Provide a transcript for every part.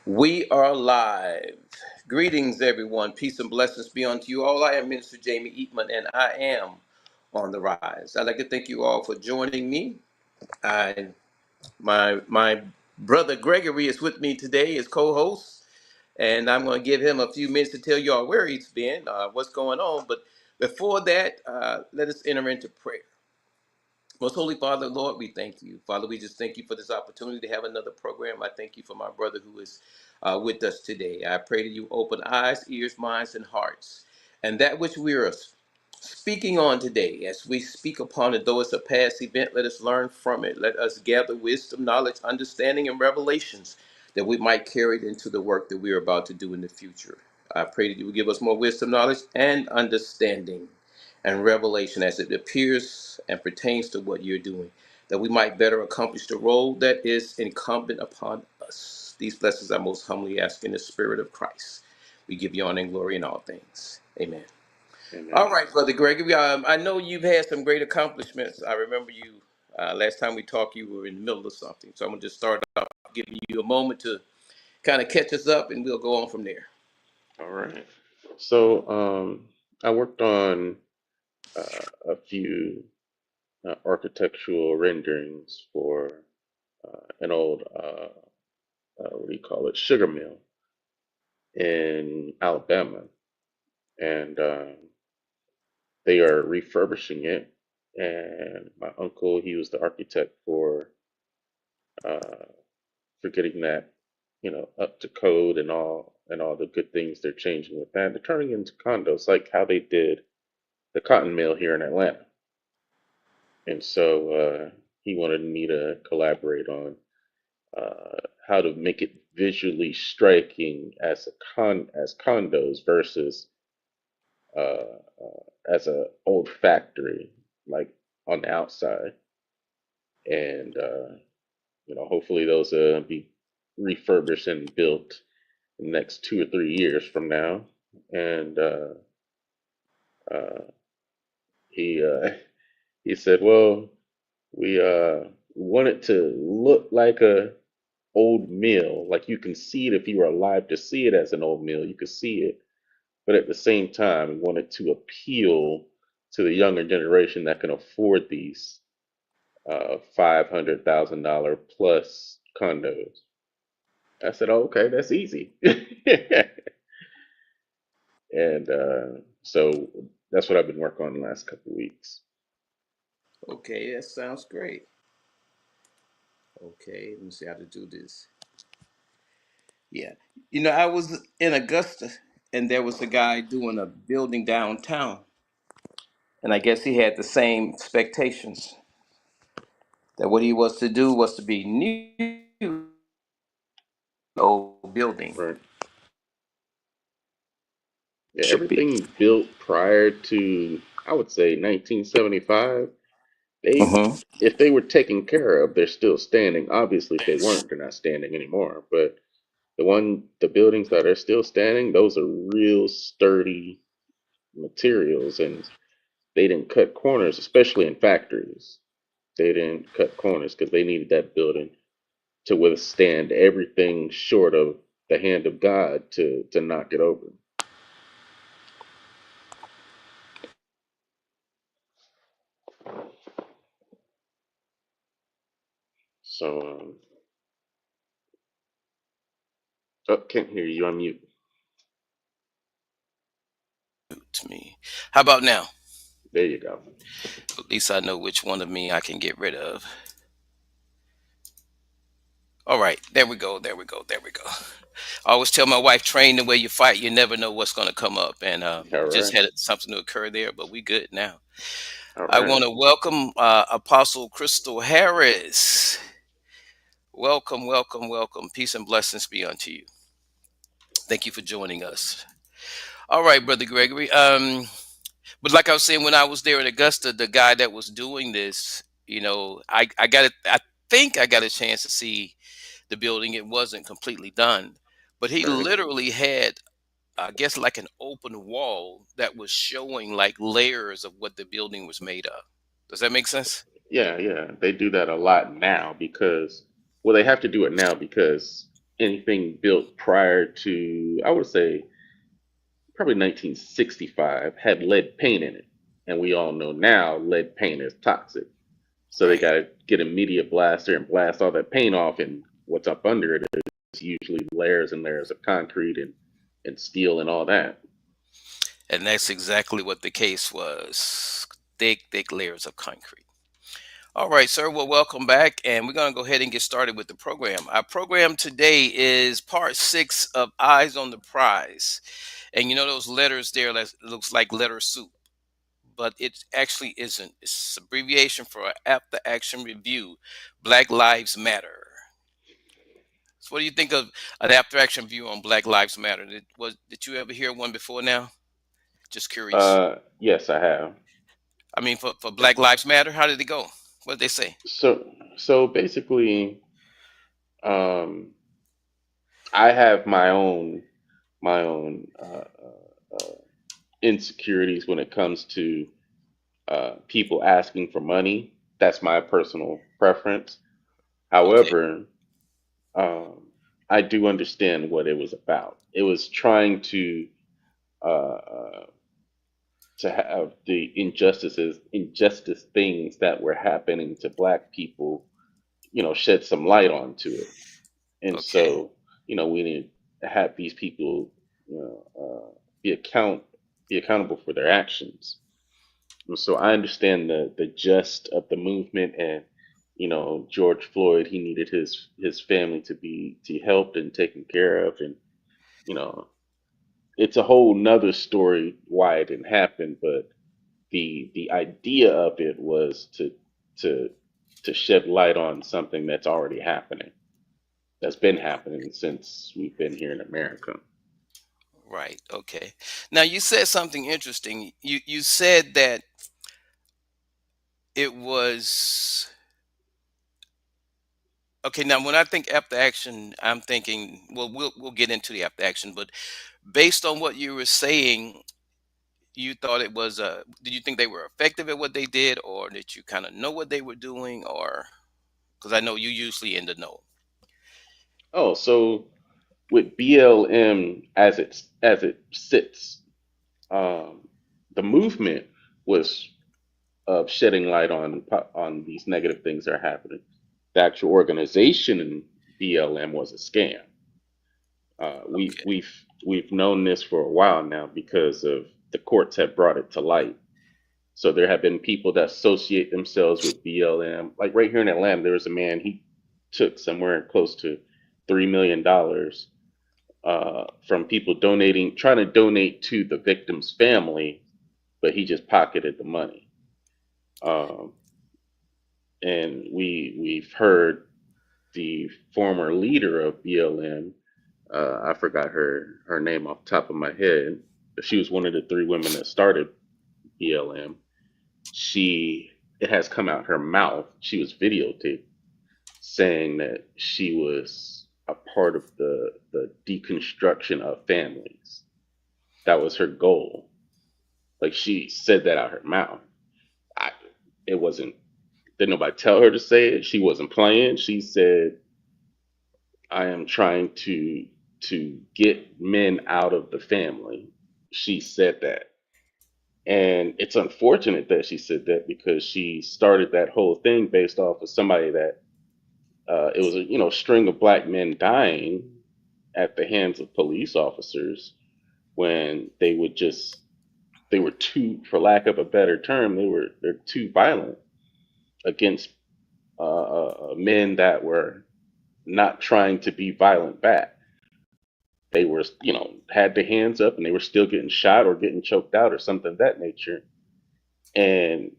We are live. Greetings, everyone. Peace and blessings be unto you all. I am Minister Jamie Eatman, and I am on the rise. I'd like to thank you all for joining me. I, my brother Gregory is with me today as co-host, and I'm going to give him a few minutes to tell you all where he's been, what's going on. But before that, let us enter into prayer. Most Holy Father, Lord, we thank you. Father, we just thank you for this opportunity to have another program. I thank you for my brother who is with us today. I pray that you open eyes, ears, minds, and hearts. And that which we are speaking on today, as we speak upon it, though it's a past event, let us learn from it. Let us gather wisdom, knowledge, understanding, and revelations that we might carry it into the work that we are about to do in the future. I pray that you will give us more wisdom, knowledge, and understanding and revelation as it appears and pertains to what you're doing, that we might better accomplish the role that is incumbent upon us. These blessings I most humbly ask in the spirit of Christ. We give you honor and glory in all things. Amen. All Amen. right, Brother Gregory, I know you've had some great accomplishments. I remember you last time we talked, you were in the middle of something. So I'm going to just start off giving you a moment to kind of catch us up, and we'll go on from there. All right. So, I worked on a few architectural renderings for an old, what do you call it, sugar mill in Alabama, and they are refurbishing it. And my uncle, he was the architect uh, for getting that, up to code and all the good things they're changing with that. They're turning into condos, like how they did the cotton mill here in Atlanta. And so he wanted me to collaborate on how to make it visually striking as as condos versus as a old factory, like on the outside. And hopefully those be refurbished and built in the next 2 or 3 years from now. And uh, he he said, "Well, we want it to look like a old mill. Like you can see it if you were alive to see it as an old mill, you could see it. But at the same time, we want it to appeal to the younger generation that can afford these $500,000 plus condos." I said, "Oh, okay, that's easy." And so that's what I've been working on the last couple of weeks. Okay, that sounds great. Okay, let me see how to do this. Yeah. I was in Augusta and there was a guy doing a building downtown. And I guess he had the same expectations that what he was to do was to be new old building. Right. Yeah, Should be. everything built prior to, I would say, 1975, they, Mm-hmm. if they were taken care of, they're still standing. Obviously, if they weren't, they're not standing anymore. But the buildings that are still standing, those are real sturdy materials, and they didn't cut corners, especially in factories. They didn't cut corners because they needed that building to withstand everything short of the hand of God to knock it over. So, oh, can't hear you. I'm mute. To me. How about now? There you go. At least I know which one of me I can get rid of. All right, there we go. There we go. There we go. I always tell my wife, train the way you fight. You never know what's going to come up. And All just right. had something to occur there, but we good now. All I right. want to welcome Apostle Crystal Harris. Welcome, welcome, welcome. Peace and blessings be unto you. Thank you for joining us. All right, Brother Gregory. But like I was saying, when I was there in Augusta, the guy that was doing this, I got it. I think I got a chance to see the building. It wasn't completely done, but he Right. literally had, I guess, like an open wall that was showing like layers of what the building was made of. Does that make sense? Yeah, yeah. They do that a lot now because, well, they have to do it now because anything built prior to, I would say, probably 1965 had lead paint in it. And we all know now lead paint is toxic. So they got Right. to get a media blaster and blast all that paint off. And what's up under it is usually layers and layers of concrete and steel and all that. And that's exactly what the case was. Thick, thick layers of concrete. All right, sir. Well, welcome back. And we're going to go ahead and get started with the program. Our program today is part six of Eyes on the Prize. And you know those letters there that looks like letter soup, but it actually isn't. It's abbreviation for After Action Review, Black Lives Matter. So what do you think of an after action view on Black Lives Matter? Did you ever hear one before now? Just curious. Yes, I have. I mean, for Black Lives Matter, how did it go? What did they say? So basically, um, I have my own insecurities when it comes to people asking for money. That's my personal preference. Okay, However, um, I do understand what it was about. It was trying uh, to have the injustice things that were happening to Black people, shed some light onto it. And okay, so, we need to have these people, you know, be be accountable for their actions. And so I understand the gist of the movement, and George Floyd, he needed his family to be helped and taken care of, and you know it's a whole nother story why it didn't happen, but the idea of it was to to shed light on something that's already happening, that's been happening since we've been here in America. right, okay. Now you said something interesting. You said that it was okay. Now when I think after action, I'm thinking, well, we'll get into the after action, but based on what you were saying, you thought it was did you think they were effective at what they did, or did you kind of know what they were doing, or because I know you usually in the know. Oh, so with BLM as it sits, um, the movement was of shedding light on these negative things that are happening. The actual organization in BLM was a scam. Okay, We've known this for a while now because of the courts have brought it to light. So there have been people that associate themselves with BLM. Like right here in Atlanta, there was a man, he took somewhere close to $3 million from people donating, trying to donate to the victim's family, but he just pocketed the money. Um, and we've heard the former leader of BLM. I forgot her name off the top of my head, but she was one of the three women that started BLM. She It has come out her mouth. She was videotaped saying that she was a part of the deconstruction of families. That was her goal. Like she said that out her mouth. I, it wasn't. Did nobody tell her to say it? She wasn't playing. She said, "I am trying to get men out of the family." She said that, and it's unfortunate that she said that because she started that whole thing based off of somebody that it was a string of Black men dying at the hands of police officers when they were too, for lack of a better term, they're too violent against men that were not trying to be violent back. They were, had their hands up and they were still getting shot or getting choked out or something of that nature. And,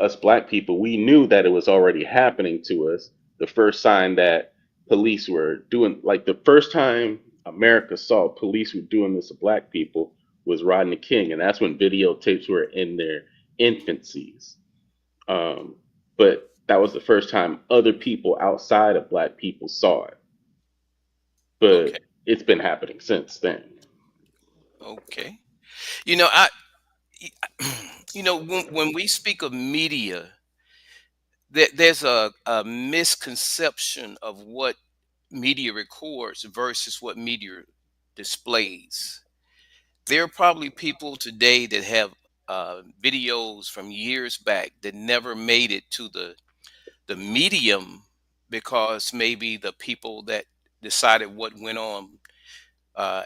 us Black people, we knew that it was already happening to us. The first sign that police were doing, like the first time America saw police were doing this to Black people was Rodney King. And that's when videotapes were in their infancies. Um, but that was the first time other people outside of Black people saw it. okay, But it's been happening since then. okay. You know, I when we speak of media, there's a misconception of what media records versus what media displays. There are probably people today that have videos from years back that never made it to the medium because maybe the people that decided what went on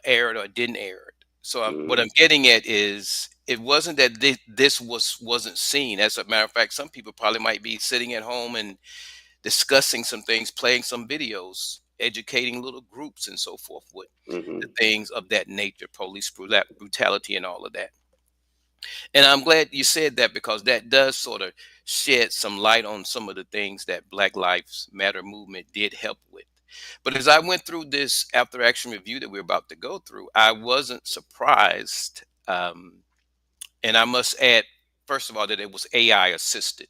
aired or didn't air it. So what Mm-hmm. I'm getting at is it wasn't that this wasn't seen. As a matter of fact, some people probably might be sitting at home and discussing some things, playing some videos, educating little groups and so forth with the Mm-hmm. things of that nature, police brutality and all of that. And I'm glad you said that because that does sort of shed some light on some of the things that Black Lives Matter movement did help with. But as I went through this after action review that we're about to go through, I wasn't surprised. And I must add, first of all, that it was AI assisted.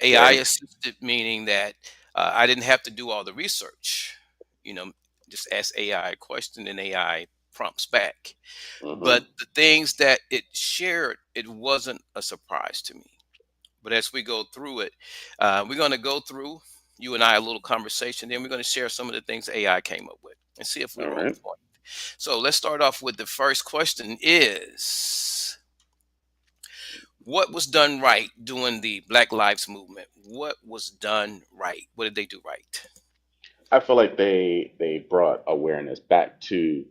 AI Okay. assisted meaning that I didn't have to do all the research. You know, just ask AI a question and AI prompts back. But Mm-hmm. the things that it shared, it wasn't a surprise to me. But as we go through it, we're going to go through you and I a little conversation. Then we're going to share some of the things AI came up with and see if we All were on right. point. So let's start off with the first question: Is what was done right during the Black Lives Movement? What was done right? What did they do right? I feel like they brought awareness back to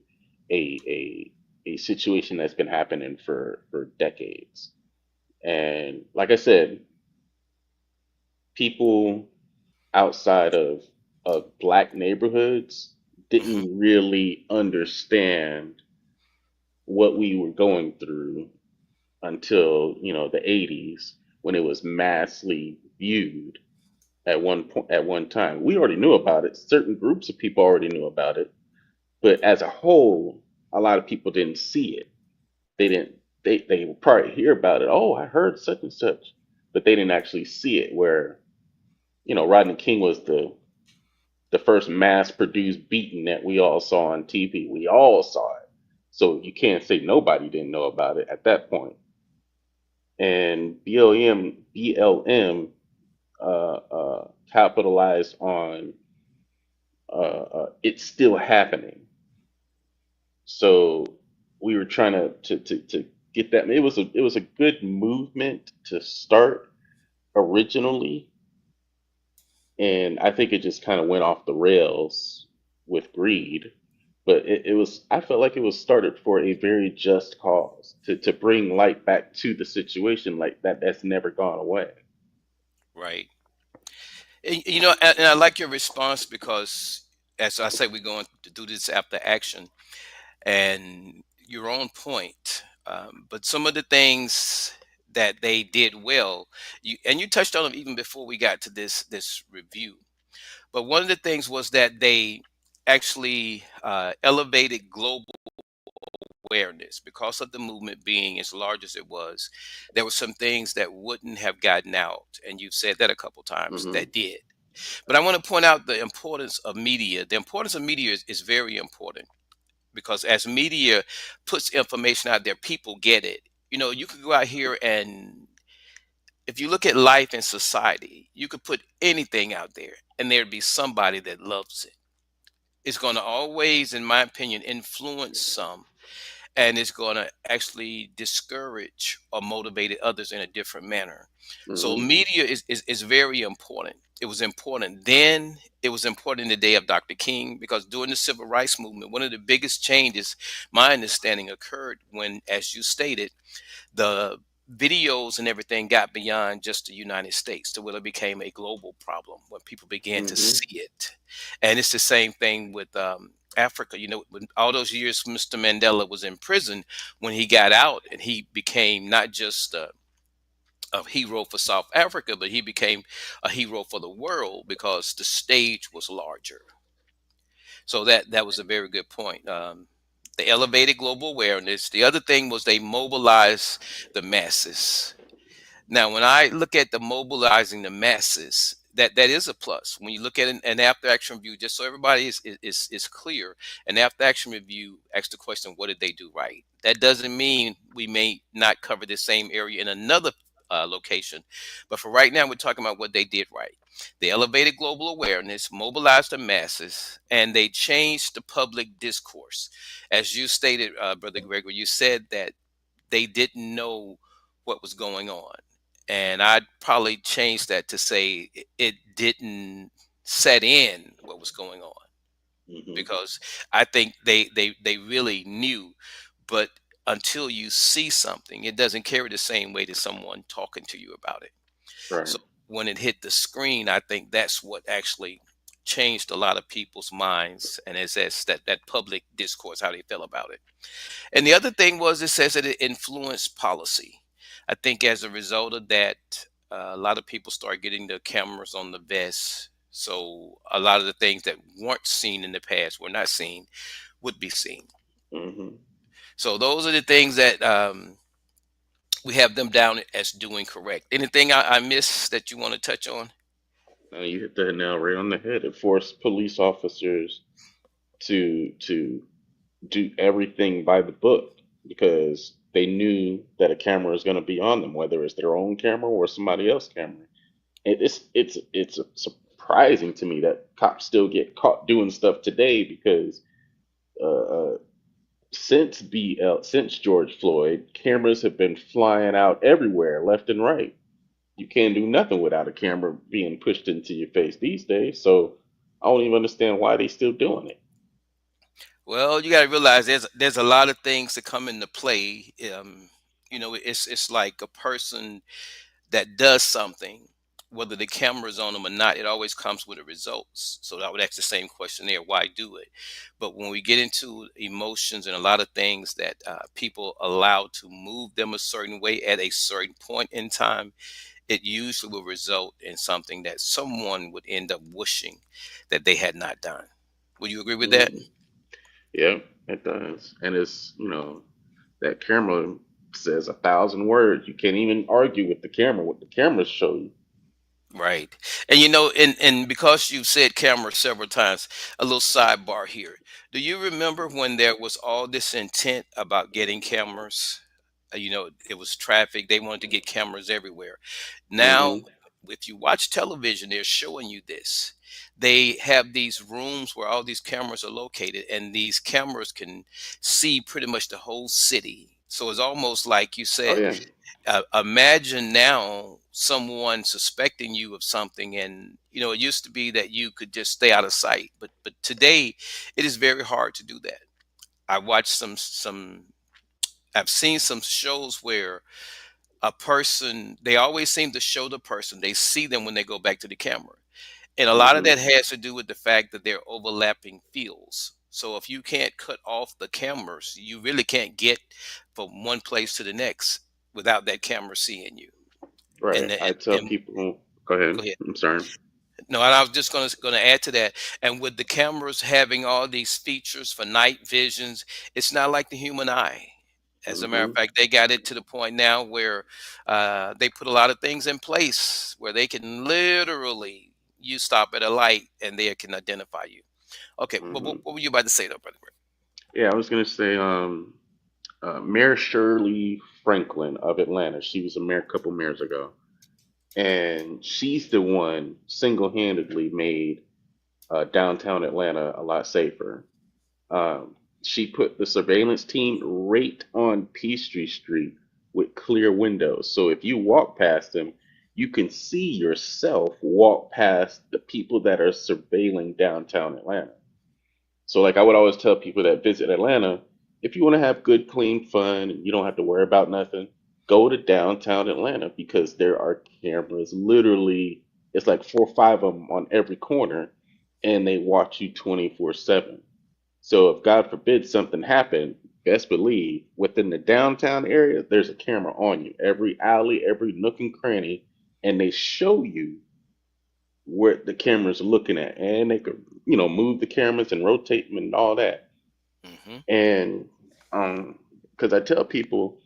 a a situation that's been happening for decades. And like I said, people outside of black neighborhoods Hmm. didn't really understand what we were going through until, the 80s, when it was massively viewed at one point, at one time. We already knew about it. Certain groups of people already knew about it, but as a whole, a lot of people didn't see it. They didn't. They would probably hear about it. Oh, I heard such and such, but they didn't actually see it. Where, Rodney King was the first mass produced beating that we all saw on TV. We all saw it. So you can't say nobody didn't know about it at that point. And BLM capitalized on it's still happening. So we were trying to get that. It was a good movement to start originally, and I think it just kind of went off the rails with greed. But I felt like it was started for a very just cause to bring light back to the situation, like that's never gone away. Right. You know, and I like your response because, as I say, we're going to do this after action, and you're on point. But some of the things that they did well, you touched on them even before we got to this review. But one of the things was that they actually elevated global awareness because of the movement being as large as it was. There were some things that wouldn't have gotten out, and you've said that a couple times Hmm. that did. But I want to point out the importance of media. The importance of media is very important because as media puts information out there, people get it. You know, you could go out here and if you look at life and society, you could put anything out there and there'd be somebody that loves it. It's going to always, in my opinion, influence some and it's going to actually discourage or motivate others in a different manner. So Hmm. media is very important. It was important then. It was important in the day of Dr. King because during the civil rights movement, one of the biggest changes, my understanding, occurred when, as you stated, the videos and everything got beyond just the United States to where it became a global problem when people began to Hmm. see it. And it's the same thing with Africa. You know, when all those years Mr. Mandela was in prison, when he got out and he became not just a hero for South Africa, but he became a hero for the world because the stage was larger. So that was a very good point. They elevated global awareness. The other thing was they mobilized the masses. Now, when I look at the mobilizing the masses, that is a plus. When you look at an after action review, just so everybody is clear, an after action review asks the question, what did they do right? That doesn't mean we may not cover the same area in another location. But for right now, we're talking about what they did right. They elevated global awareness, mobilized the masses, and they changed the public discourse. As you stated, Brother Gregory, you said that they didn't know what was going on. And I'd probably change that to say it didn't set in what was going on, Hmm. because I think they really knew, but until you see something, it doesn't carry the same weight as someone talking to you about it. So Right. when it hit the screen, I think that's what actually changed a lot of people's minds, and it's that public discourse, how they feel about it. And the other thing was, it says that it influenced policy. I think as a result of that, a lot of people start getting the cameras on the vest. So a lot of the things that weren't seen in the past, were not seen, would be seen. Hmm. So those are the things that we have them down as doing correct. Anything I missed that you want to touch on? Now you hit the nail right on the head. It forced police officers to do everything by the book because they knew that a camera is going to be on them, whether it's their own camera or somebody else's camera. It's surprising to me that cops still get caught doing stuff today because uh, since George Floyd, cameras have been flying out everywhere, left and right. You can't do nothing without a camera being pushed into your face these days. So I don't even understand why they still doing it. Well, you got to realize there's a lot of things that come into play. It's like a person that does something, whether the camera's on them or not, it always comes with the results. So I would ask the same question there: why do it? But when we get into emotions and a lot of things that people allow to move them a certain way at a certain point in time, it usually will result in something that someone would end up wishing that they had not done. Would you agree with that? Hmm. Yeah, it does. And it's, that camera says 1,000 words. You can't even argue with the camera, what the cameras show you. Right. And and because you've said camera several times, a little sidebar here. Do you remember when there was all this intent about getting cameras? It was traffic. They wanted to get cameras everywhere. Now, Hmm. if you watch television, they're showing you this. They have these rooms where all these cameras are located, and these cameras can see pretty much the whole city. So it's almost like you Oh, said, yeah. imagine now someone suspecting you of something, and it used to be that you could just stay out of sight, but today it is very hard to do that. I watched some I've seen some shows where a person, they always seem to show the person, they see them when they go back to the camera, and a lot of Hmm. that has to do with the fact that they're overlapping fields. So if you can't cut off the cameras, you really can't get from one place to the next without that camera seeing you. Right. And, the, I tell and people, go ahead. Go ahead. I'm sorry. No, and I was just gonna add to that. And with the cameras having all these features for night visions, it's not like the human eye. As a matter of Hmm. fact, they got it to the point now where they put a lot of things in place where they can literally, you stop at a light and they can identify you. Okay, but Hmm. what were you about to say, though, brother? Yeah, I was going to say, Mayor Shirley Franklin of Atlanta, she was a mayor a couple mayors ago. And she's the one single handedly made downtown Atlanta a lot safer. Um, she put the surveillance team right on Peachtree Street with clear windows. So if you walk past them, you can see yourself walk past the people that are surveilling downtown Atlanta. So, like I would always tell people that visit Atlanta, if you want to have good, clean fun and you don't have to worry about nothing, go to downtown Atlanta because there are cameras literally, it's like 4 or 5 of them on every corner and they watch you 24/7. So, if God forbid something happened, best believe within the downtown area, there's a camera on you, every alley, every nook and cranny, and they show you where the cameras are looking at, and they could, move the cameras and rotate them and all that. Hmm. And because I tell people,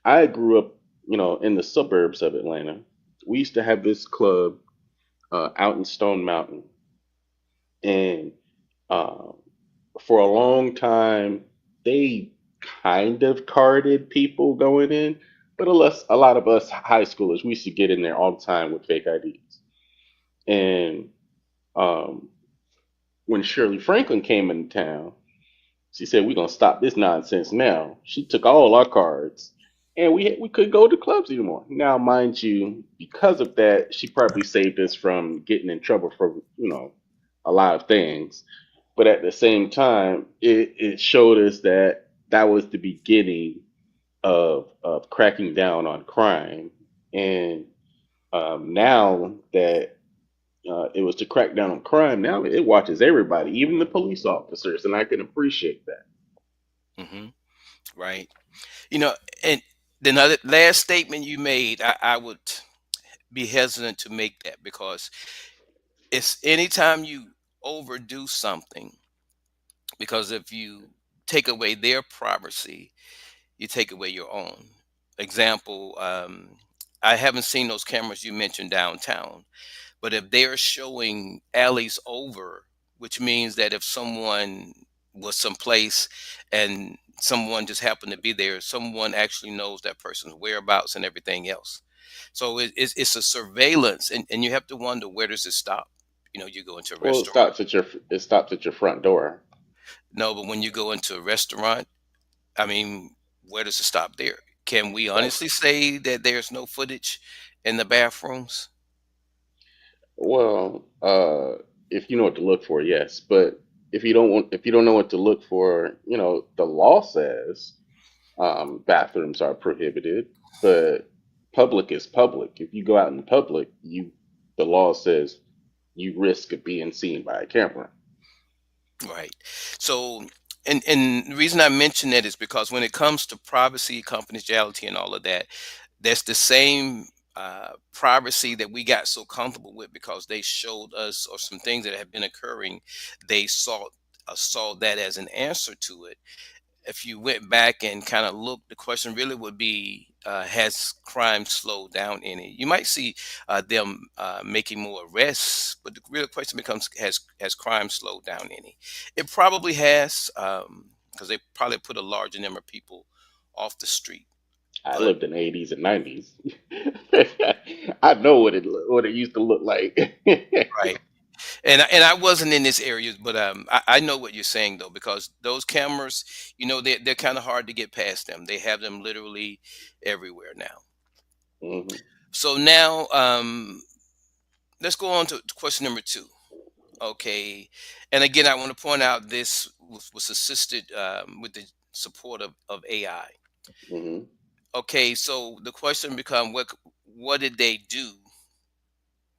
I grew up, in the suburbs of Atlanta. We used to have this club out in Stone Mountain, and uh, for a long time, they kind of carded people going in, But a lot of us high schoolers, we used to get in there all the time with fake IDs. And um, when Shirley Franklin came into town, she said, "We're gonna stop this nonsense now." She took all our cards, and we couldn't go to clubs anymore. Now, mind you, because of that, she probably saved us from getting in trouble for a lot of things. But at the same time, it showed us that that was the beginning of cracking down on crime. And now that it was to crack down on crime, now it watches everybody, even the police officers, and I can appreciate that. Hmm. Right. You know, and the other last statement you made, I would be hesitant to make that because it's anytime you overdo something, because if you take away their privacy, you take away your own. Example, I haven't seen those cameras you mentioned downtown, but if they're showing alleys over, which means that if someone was someplace and someone just happened to be there, someone actually knows that person's whereabouts and everything else. So it's a surveillance, and you have to wonder, where does it stop? You go into a Well, restaurant. it stops at your front door. No, but when you go into a restaurant, I mean, where does it stop there? Can we Like, honestly say that there's no footage in the bathrooms? well, if you know what to look for, yes. But if you don't know what to look for, the law says bathrooms are prohibited, but public is public. If you go out in public, the law says you risk of being seen by a camera. Right. So, and the reason I mention that is because when it comes to privacy, confidentiality, and all of that, that's the same privacy that we got so comfortable with because they showed us or some things that have been occurring. They saw that as an answer to it. If you went back and kind of looked, the question really would be, has crime slowed down any? You might see them making more arrests, but the real question becomes, has crime slowed down any? It probably has, because they probably put a larger number of people off the street. I But lived in the 80s and 90s. I know what it used to look like. right. And I wasn't in this area, but I know what you're saying though, because those cameras, they're kind of hard to get past them. They have them literally everywhere now. Hmm. So now, let's go on to question number two. Okay, and again, I want to point out this was assisted with the support of AI. Hmm. Okay, so the question become, what did they do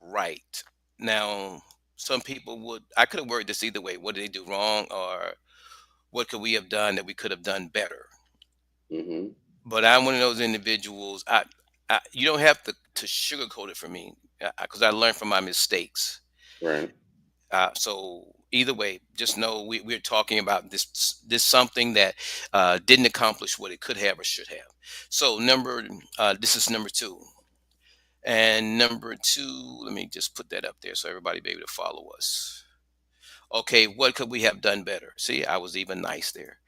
right? Now, some people would, I could have worded this either way. What did they do wrong, or what could we have done that we could have done better? Hmm. But I'm one of those individuals. You don't have to sugarcoat it for me, because I learned from my mistakes. Right. So either way, just know we're talking about this something that didn't accomplish what it could have or should have. So this is number two, and number two. Let me just put that up there so everybody be able to follow us. Okay, what could we have done better? See, I was even nice there.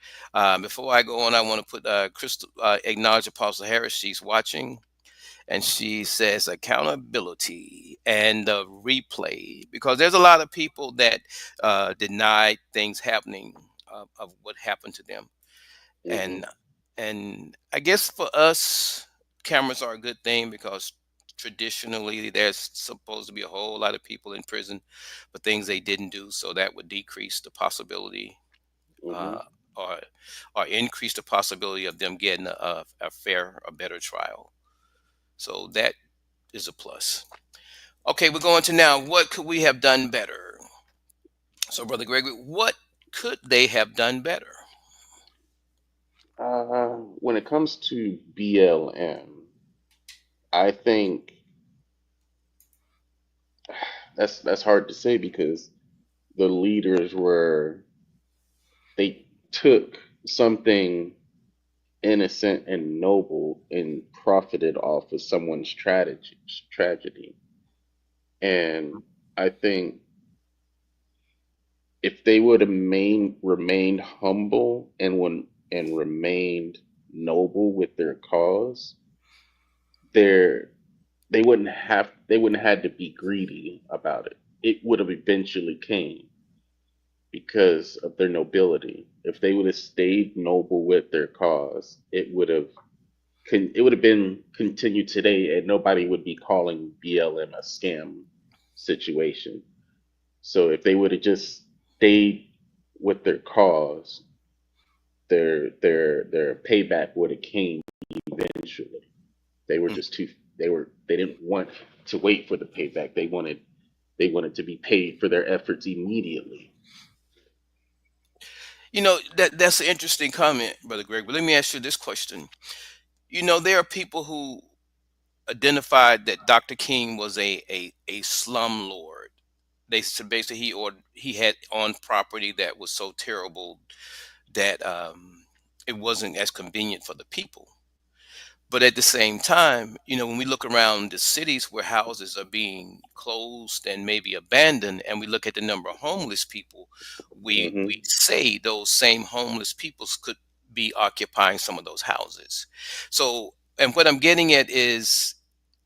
Before I go on, I want to put Crystal, acknowledge Apostle Harris. She's watching, and she says accountability and the replay, because there's a lot of people that deny things happening, of what happened to them. Hmm. And and I guess for us, cameras are a good thing because traditionally there's supposed to be a whole lot of people in prison for things they didn't do, so that would decrease the possibility, Hmm. uh, or increase the possibility of them getting a fair, a better trial. So that is a plus. Okay, we're going to now, what could we have done better? So, Brother Gregory, what could they have done better? When it comes to BLM, I think that's hard to say because the leaders they took something innocent and noble and profited off of someone's tragedy. And I think if they would have remained humble and remained noble with their cause, they're they wouldn't have had to be greedy about it. It would have eventually came because of their nobility. If they would have stayed noble with their cause, it would have been continued today, and nobody would be calling BLM a scam situation. So if they would have just stayed with their cause, their payback would have came eventually. They were Mm. just too they didn't want to wait for the payback. They wanted to be paid for their efforts immediately. That's an interesting comment, Brother Greg. But let me ask you this question. There are people who identified that Dr. King was a slum lord. They said basically he had on property that was so terrible that it wasn't as convenient for the people. But at the same time, when we look around the cities where houses are being closed and maybe abandoned, and we look at the number of homeless people, we Hmm. say those same homeless people could be occupying some of those houses. So, and what I'm getting at is,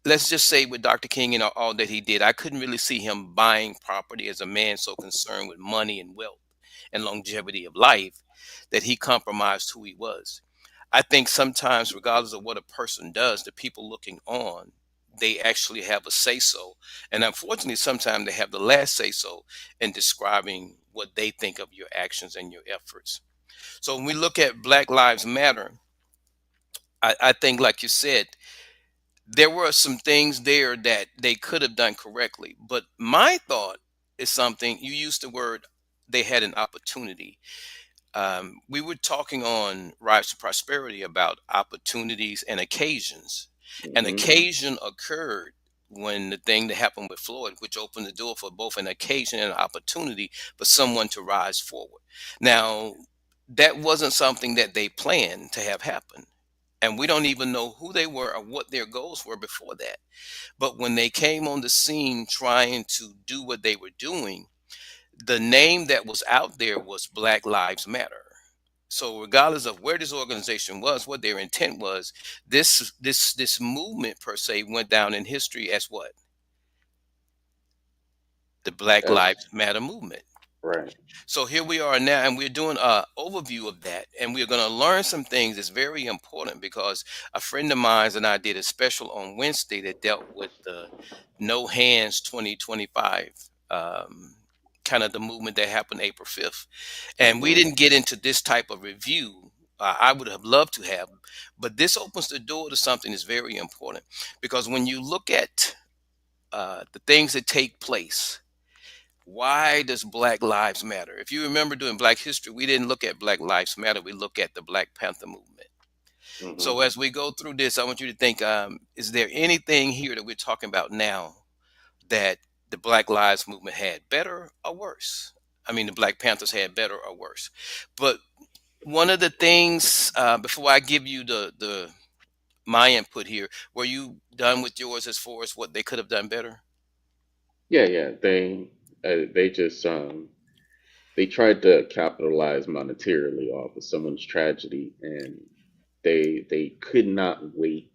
let's just say with Dr. King and all that he did, I couldn't really see him buying property as a man so concerned with money and wealth and longevity of life that he compromised who he was. I think sometimes, regardless of what a person does, the people looking on, they actually have a say so. And unfortunately, sometimes they have the last say so in describing what they think of your actions and your efforts. So when we look at Black Lives Matter, I think, like you said, there were some things there that they could have done correctly. But my thought is something you used the word they had an opportunity. We were talking on Rise to Prosperity about opportunities and occasions. An Hmm. occasion occurred when the thing that happened with Floyd, which opened the door for both an occasion and an opportunity for someone to rise forward. Now, that wasn't something that they planned to have happen. And we don't even know who they were or what their goals were before that. But when they came on the scene trying to do what they were doing, the name that was out there was Black Lives Matter. So regardless of where this organization was, what their intent was, this movement per se went down in history as what? The Black That's Lives Matter movement. right. So here we are now, and we're doing a overview of that, and we're going to learn some things that's very important because a friend of mine and I did a special on Wednesday that dealt with the No Hands 2025, kind of the movement that happened April 5th, and we Hmm. didn't get into this type of review. I would have loved to have, but this opens the door to something that's very important because when you look at the things that take place, why does Black Lives Matter? If you remember doing Black history, we didn't look at Black Lives Matter. We look at the Black Panther movement. Hmm. So as we go through this, I want you to think: is there anything here that we're talking about now that the Black Lives movement had better or worse? I mean, the Black Panthers had better or worse. But one of the things, before I give you the my input here, were you done with yours as far as what they could have done better? Yeah, yeah. They just they tried to capitalize monetarily off of someone's tragedy, and they could not wait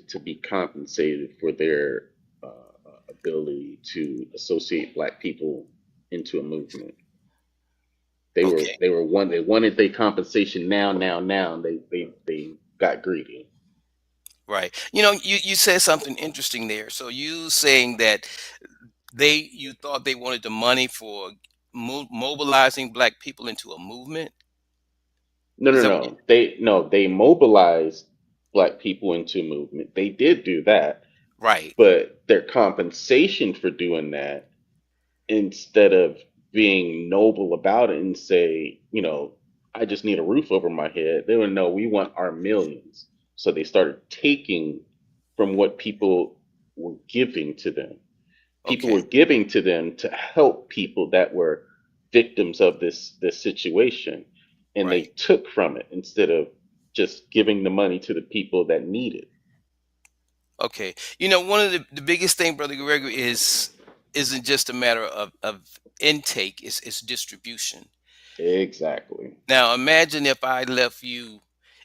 to be compensated for their ability to associate black people into a movement. Okay. They wanted their compensation now, and they got greedy. Right. You said something interesting there. So you saying that you thought they wanted the money for mobilizing black people into a movement? No, Is no, that what you? no. They mobilized black people into a movement. They did do that, Right. but their compensation for doing that, instead of being noble about it and say, I just need a roof over my head, they would know we want our millions. So they started taking from what people were giving to them. People were Okay. giving to them to help people that were victims of this situation, and they Right. took from it instead of just giving the money to the people that need it. Okay. One of the biggest thing, Brother Gregory, isn't just a matter of intake, it's distribution. Exactly. Now imagine if I left you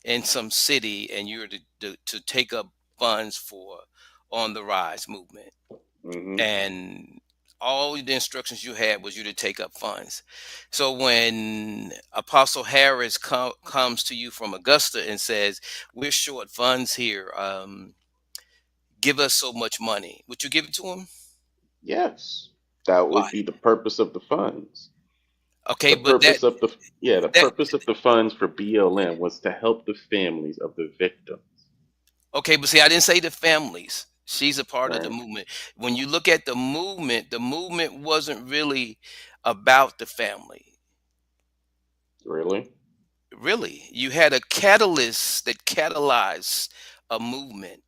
in some city and you were to take up funds for On the Rise movement, Hmm. and all the instructions you had was you to take up funds. So when Apostle Harris comes to you from Augusta and says, "We're short funds here. Give us so much money," would you give it to him? Yes, that Why? would be the purpose of the funds. Okay, The but that purpose of the Yeah, the that purpose of the funds for BLM was to help the families of the victims. okay, but see, I didn't say the families. She's a part of the Right? movement. When you look at the movement wasn't really about the family. Really? Really, you had a catalyst that catalyzed a movement.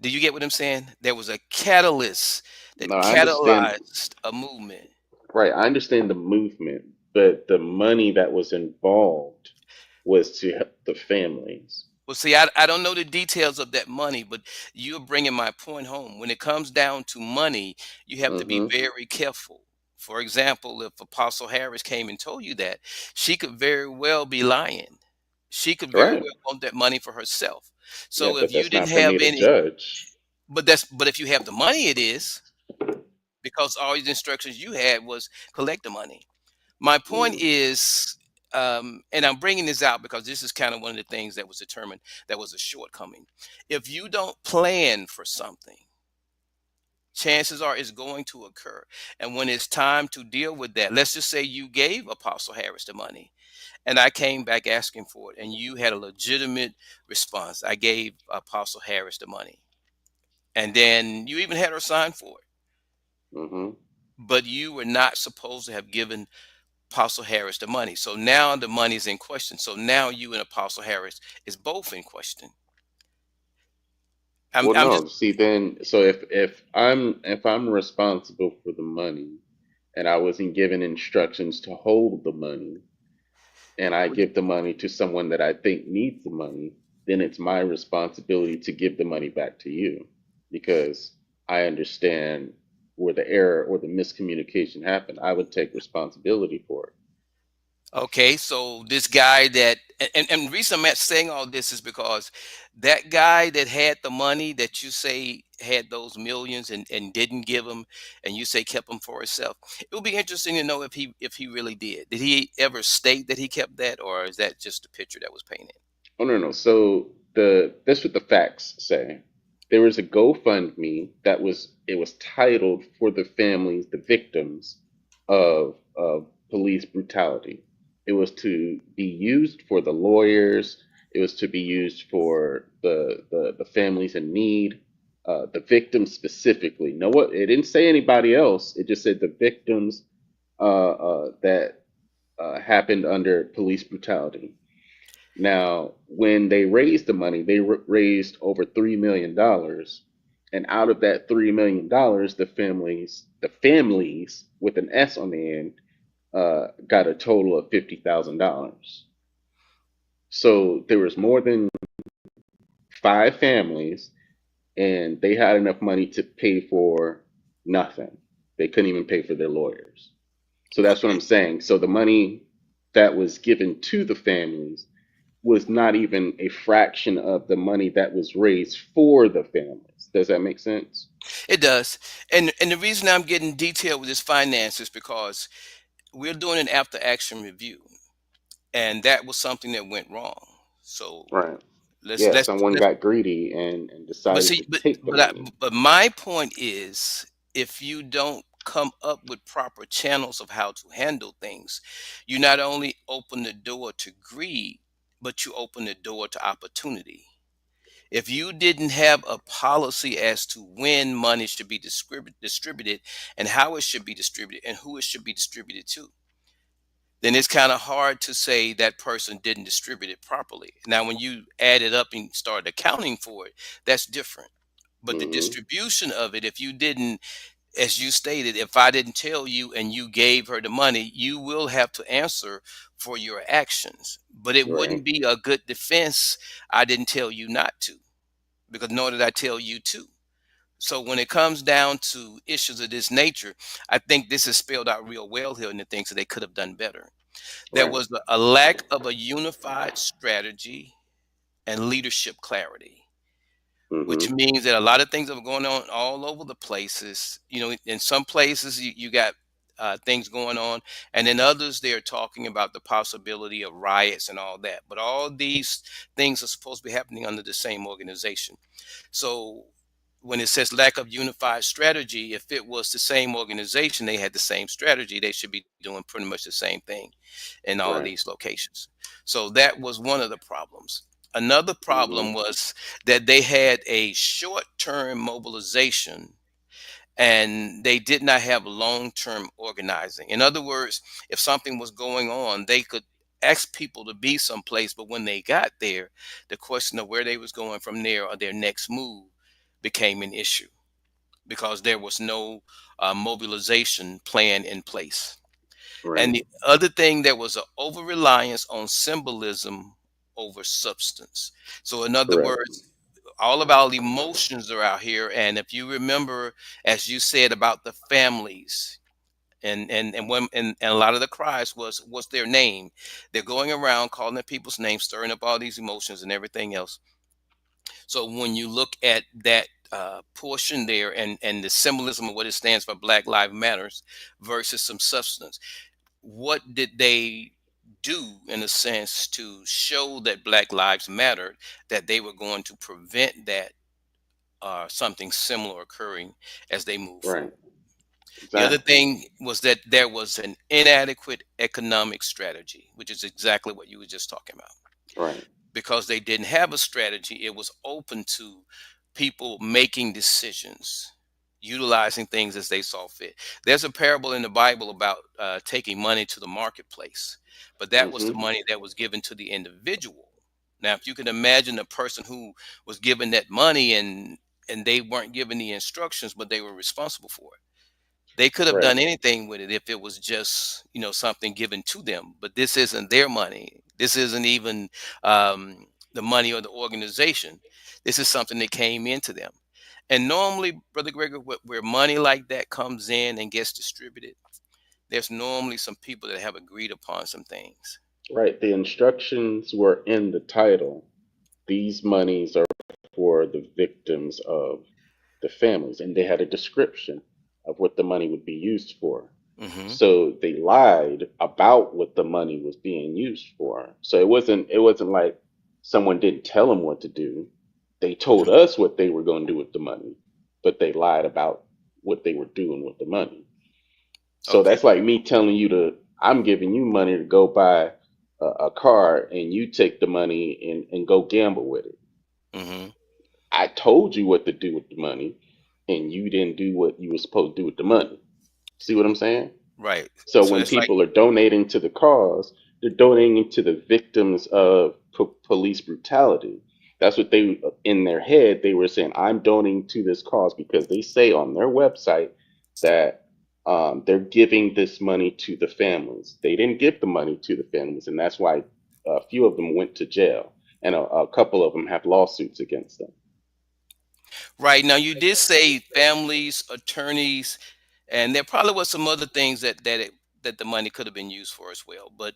Do you get what I'm saying? There was a catalyst No, that I understand. catalyzed a movement. Right, I understand the movement, but the money that was involved was to help the families. Well, see, I don't know the details of that money, but you're bringing my point home. When it comes down to money, you have to be Hmm. very careful. For example, if Apostle Harris came and told you that, she could very well be lying. She could very Right. well want that money for herself. Yeah, So if but you that's didn't not for have me to any, judge. but if you have the money, it is, because all these instructions you had was collect the money. My point Mm. is, and I'm bringing this out because this is kind of one of the things that was determined that was a shortcoming. If you don't plan for something, chances are it's going to occur. And when it's time to deal with that, let's just say you gave Apostle Harris the money and I came back asking for it and you had a legitimate response. I gave Apostle Harris the money. And then you even had her sign for it. Hmm. But you were not supposed to have given Apostle Harris the money. So now the money is in question. So now you and Apostle Harris is both in question. Well, I'm just no. See, then, so if I'm responsible for the money, and I wasn't given instructions to hold the money, and I give the money to someone that I think needs the money, then it's my responsibility to give the money back to you because I understand where the error or the miscommunication happened. I would take responsibility for okay. So this guy that and the reason I'm saying all this is because that guy that had the money that you say had those millions and didn't give them, and you say kept them for himself. It would be interesting to know if he really did. Did he ever state that he kept that, or is that just a picture that was painted? Oh, no, no. So that's what the facts say. There was a GoFundMe that was titled for the families, the victims of police brutality. It was to be used for the lawyers. It was to be used for the families in need, the victims specifically. No, what it didn't say anybody else. It just said the victims that happened under police brutality. Now, when they raised the money, they raised over $3 million, and out of that $3 million, the families with an S on the end, got a total of $50,000. So there was more than five families, and they had enough money to pay for nothing. They couldn't even pay for their lawyers. So that's what Okay. I'm saying. So the money that was given to the families was not even a fraction of the money that was raised for the families. Does that make sense? It does. And the reason I'm getting detailed with this finance is because we're doing an after action review, and that was something that went wrong. So Right. let's Yeah, let's someone let's got greedy and but decided see to take the money. but my point is, if you don't come up with proper channels of how to handle things, you not only open the door to greed, but you open the door to opportunity. If you didn't have a policy as to when money should be distributed and how it should be distributed and who it should be distributed to, then it's kind of hard to say that person didn't distribute it properly. Now, when you add it up and start accounting for it, that's different. But the Hmm. distribution of it, if you didn't, as you stated, if I didn't tell you and you gave her the money, you will have to answer for your actions. But it wouldn't Right. be a good defense. I didn't tell you not to, because nor did I tell you to. So when it comes down to issues of this nature, I think this is spelled out real well here in the things that they could have done better. There Right. was a lack of a unified strategy and leadership clarity, which Mm-hmm. means that a lot of things are going on all over the places. You know, in some places you got things going on, and in others they're talking about the possibility of riots and all that. But all these things are supposed to be happening under the same organization. So when it says lack of unified strategy, if it was the same organization, they had the same strategy, they should be doing pretty much the same thing in all Right. these locations. So that was one of the problems. Another Mm-hmm. problem was that they had a short term mobilization and they did not have long term organizing. In other words, if something was going on, they could ask people to be someplace, but when they got there, the question of where they was going from there or their next move became an issue because there was no mobilization plan in place. And Right. the other thing, there was an over reliance on symbolism over substance. So, in other Correct. words, all of our emotions are out here. And if you remember, as you said about the families, and a lot of the cries was, what's their name? They're going around calling the people's names, stirring up all these emotions and everything else. So when you look at that portion there, and the symbolism of what it stands for, Black Lives Matters versus some substance, what did they do in a sense to show that Black Lives mattered, that they were going to prevent that something similar occurring as they move Right. forward? The other Exactly. thing was that there was an inadequate economic strategy, which is exactly what you were just talking about. Right. Because they didn't have a strategy, it was open to people making decisions, utilizing things as they saw fit. There's a parable in the Bible about taking money to the marketplace, but that was the Mm-hmm. money that was given to the individual. Now, if you can imagine a person who was given that money, and they weren't given the instructions, but they were responsible for it. They could have Right. done anything with it if it was just, something given to them. But this isn't their money. This isn't even the money of the organization. This is something that came into them. And normally, Brother Gregor, where money like that comes in and gets distributed, there's normally some people that have agreed upon some things. Right. The instructions were in the title. These monies are for the victims of the families, and they had a description of what the money would be used for. Hmm. So they lied about what the money was being used for. So it wasn't like someone didn't tell them what to do. They told Hmm. us what they were going to do with the money, but they lied about what they were doing with the money. So Okay. that's like me telling you to, I'm giving you money to go buy a car, and you take the money and go gamble with it. Hmm. I told you what to do with the money, and you didn't do what you were supposed to do with the money. See what I'm saying? Right. So So when it's like, people are donating to the cause, they're donating to the victims of police brutality. That's what they, in their head, they were saying, I'm donating to this cause because they say on their website that they're giving this money to the families. They didn't give the money to the families, and that's why a few of them went to jail, and a couple of them have lawsuits against them. right now, you did say families, attorneys, and there probably was some other things that the money could have been used for as well. But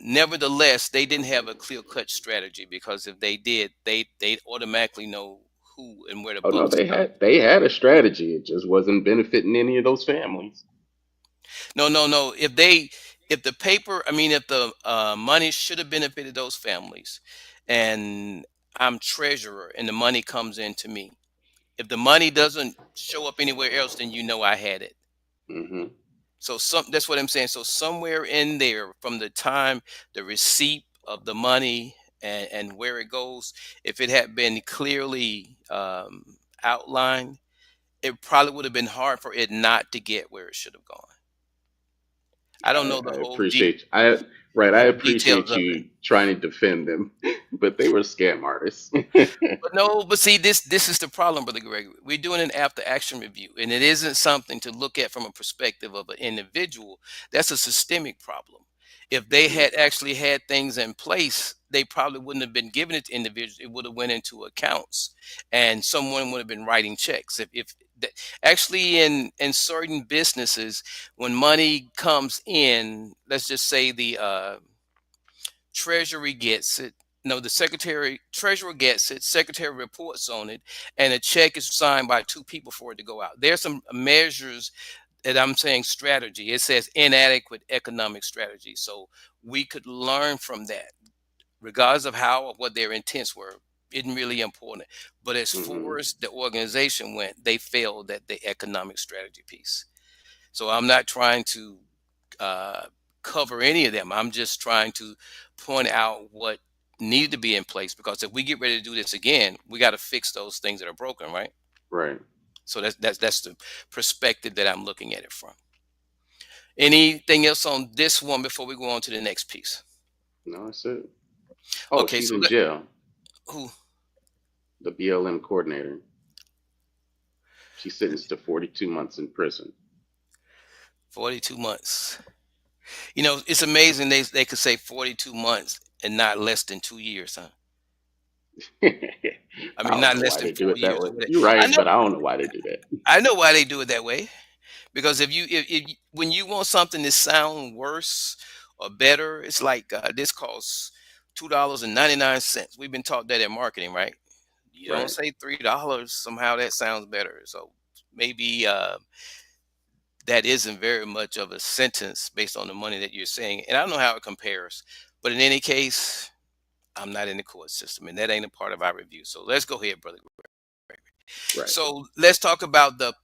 nevertheless, they didn't have a clear cut strategy, because if they did, they automatically know who and where the Oh no, buck's stopped. they had a strategy. It just wasn't benefiting any of those families. No, no, no. If the paper, I mean, if the money should have benefited those families, and I'm treasurer, and the money comes in to me. If the money doesn't show up anywhere else, then you know I had it. Hmm. So that's what I'm saying. So somewhere in there, from the time the receipt of the money and where it goes, if it had been clearly outlined, it probably would have been hard for it not to get where it should have gone. I don't know I appreciate I whole details appreciate of it. you trying to defend them, but they were scam artists. But no, but see, this is the problem, Brother Greg. We're doing an after action review, and it isn't something to look at from a perspective of an individual. That's a systemic problem. If they had actually had things in place, they probably wouldn't have been giving it to individuals. It would have went into accounts, and someone would have been writing checks. If actually in certain businesses, when money comes in, let's just say the treasury gets it. No, the secretary treasurer gets it, secretary reports on it, and a check is signed by two people for it to go out. There's some measures that I'm saying strategy. It says inadequate economic strategy. So we could learn from that, regardless of how or what their intents were. Isn't really important. But as Hmm. far as the organization went, they failed at the economic strategy piece. So I'm not trying to uh, cover any of them. I'm just trying to point out what needed to be in place, because if we get ready to do this again, we got to fix those things that are broken, right? Right. So that's the perspective that I'm looking at it from. Anything else on this one before we go on to the next piece? No, that's it. Oh, Okay, she's so in jail. who? The BLM coordinator. She's sentenced to 42 months in prison. 42 months. You know, it's amazing they could say 42 months and not less than 2 years, huh? I I mean, don't not know less why than they do four it that years way. or whatever. You're I right, know, but I don't know why they do that. I know why they do it that way. Because if when you want something to sound worse or better, it's like this costs $2.99. We've been taught that in marketing, right? You don't Right. say $3. Somehow that sounds better. So maybe that isn't very much of a sentence based on the money that you're saying. And I don't know how it compares, but in any case, I'm not in the court system, and that ain't a part of our review. So let's go ahead, brother. Right. So let's talk about the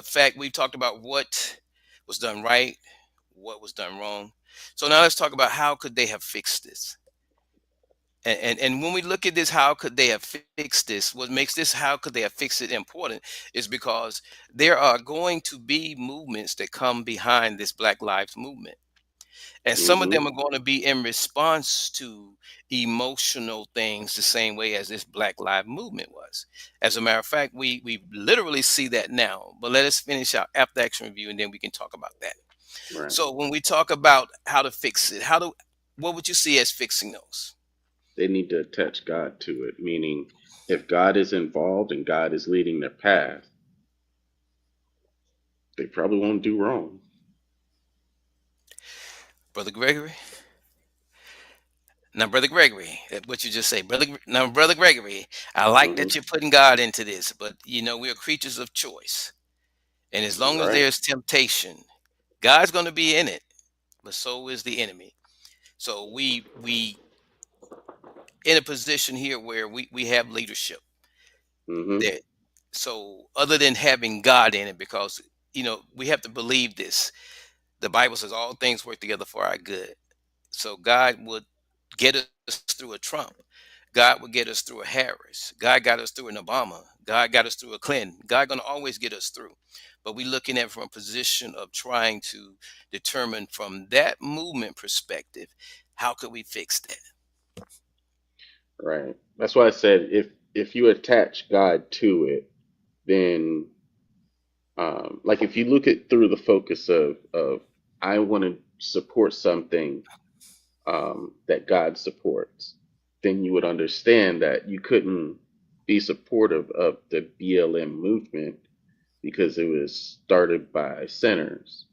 fact we've talked about what was done right, what was done wrong. So now let's talk about how could they have fixed this. And when we look at this, how could they have fixed this? What makes this how could they have fixed it important is because there are going to be movements that come behind this Black Lives Movement. And some of them Hmm. are going to be in response to emotional things the same way as this Black Lives Movement was. As a matter of fact, we literally see that now. But let us finish our after action review and then we can talk about that. Right. So when we talk about how to fix it, what would you see as fixing those? They need to attach God to it, meaning if God is involved and God is leading their path, they probably won't do wrong. Brother Gregory? Now, Brother Gregory, what you just say, Brother Gregory, I like Hmm. that you're putting God into this, but you know, we are creatures of choice. And as long as Right. there's temptation, God's going to be in it, but so is the enemy. So we in a position here where we have leadership Hmm. that, so other than having God in it, because you know we have to believe this. The Bible says all things work together for our good. So God would get us through a Trump. God would get us through a Harris. God got us through an Obama. God got us through a Clinton. God gonna always get us through. But we looking at it from a position of trying to determine from that movement perspective, how could we fix that? Right. That's why I said if you attach God to it, then like if you look at through the focus of I want to support something that God supports, then you would understand that you couldn't be supportive of the BLM movement because it was started by sinners.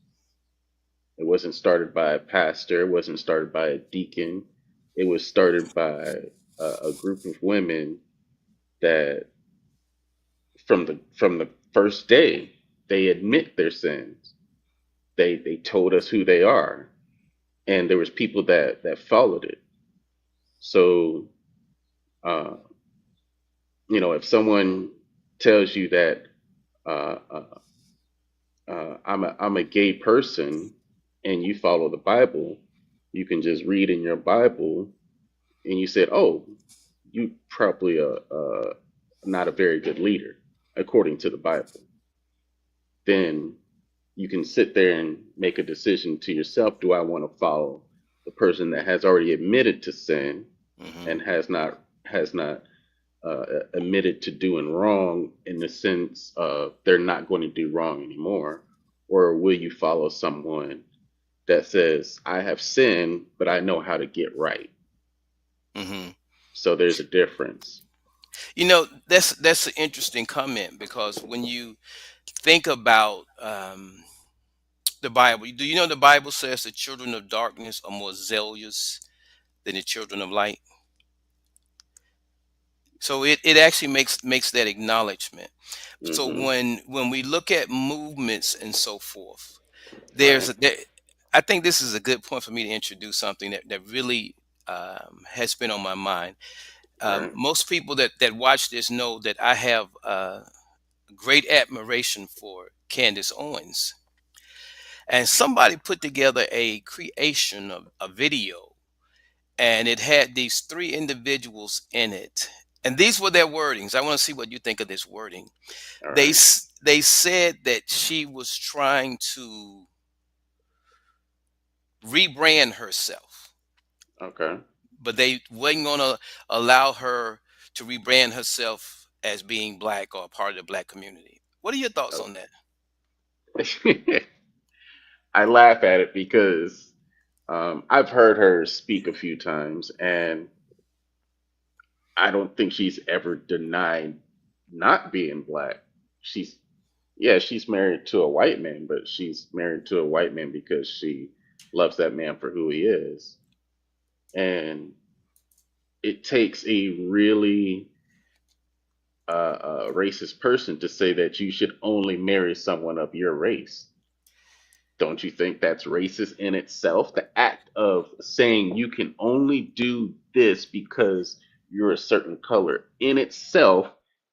It wasn't started by a pastor. It wasn't started by a deacon. It was started by a group of women that, from the first day, they admit their sins. They told us who they are, and there was people that followed it. So, uh, if someone tells you that uh, uh, I'm a gay person, and you follow the Bible, you can just read in your Bible, and you said, "Oh, you probably not a very good leader according to the Bible." Then you can sit there and make a decision to yourself: Do I want to follow the person that has already admitted to sin Hmm. and has not admitted to doing wrong, in the sense of they're not going to do wrong anymore? Or will you follow someone that says, I have sinned, but I know how to get right? Hmm. So there's a difference. You know, that's an interesting comment, because when you think about the Bible, do you know the Bible says the children of darkness are more zealous than the children of light? So it actually makes that acknowledgement. So Mm-hmm. when we look at movements and so forth, there's Right. a, there, I think this is a good point for me to introduce something that really has been on my mind. Right. Most people that watch this know that I have great admiration for Candace Owens, and somebody put together a creation of a video, and it had these three individuals in it, and these were their wordings. I want to see what you think of this wording. All right. They said that she was trying to rebrand herself, Okay. but they wasn't going to allow her to rebrand herself as being black or a part of the black community. What are your thoughts on that? Okay. I laugh at it because I've heard her speak a few times, and I don't think she's ever denied not being black. She's Yeah, she's married to a white man, but she's married to a white man because she loves that man for who he is. And it takes a really racist person to say that you should only marry someone of your race. Don't you think that's racist in itself? The act of saying you can only do this because you're a certain color in itself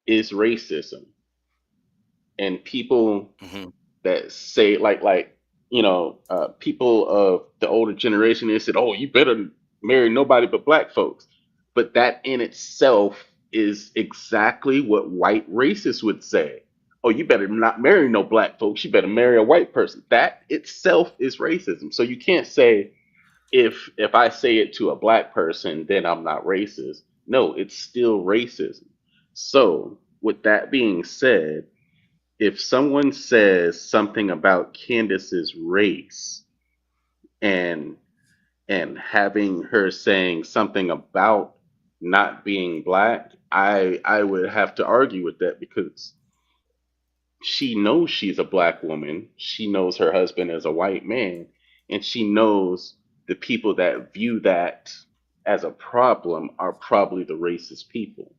is racism. And people Hmm. that say people of the older generation, they said, oh, you better marry nobody but black folks, but that in itself is exactly what white racists would say. Oh, you better not marry no black folks, you better marry a white person. That itself is racism. So you can't say, if I say it to a black person, then I'm not racist. No, it's still racism. So with that being said, if someone says something about Candace's race, and having her saying something about not being black, I would have to argue with that because she knows she's a black woman. She knows her husband is a white man, and she knows the people that view that as a problem are probably the racist people.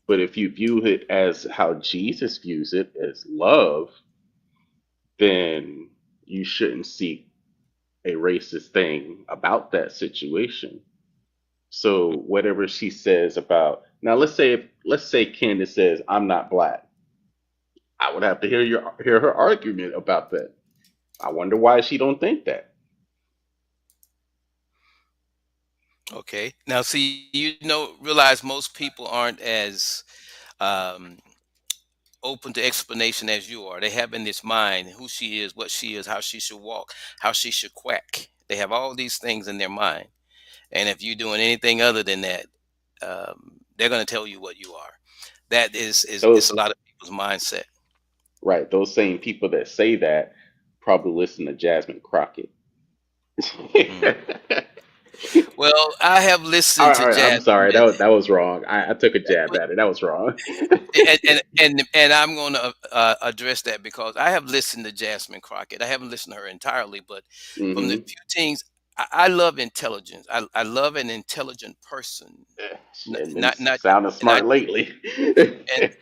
But if you view it as how Jesus views it, as love, then you shouldn't see a racist thing about that situation. So whatever she says about, now, let's say Candace says I'm not black, I would have to hear her argument about that. I wonder why she don't think that. Okay. Now, see, realize most people aren't as um, open to explanation as you are. They have in this mind who she is, what she is, how she should walk, how she should quack. They have all these things in their mind. And if you're doing anything other than that, they're going to tell you what you are. That is a Those lot of people's mindset. Right, those same people that say that probably listen to Jasmine Crockett. Mm. Well, I have listened to All right, I'm Jasmine, sorry, that was wrong. I took a jab but- at it. That was wrong. and I'm going to address that because I have listened to Jasmine Crockett. I haven't listened to her entirely, but from the Hmm. few things, I love intelligence. I love an intelligent person, She ain't been not sounding not smart lately.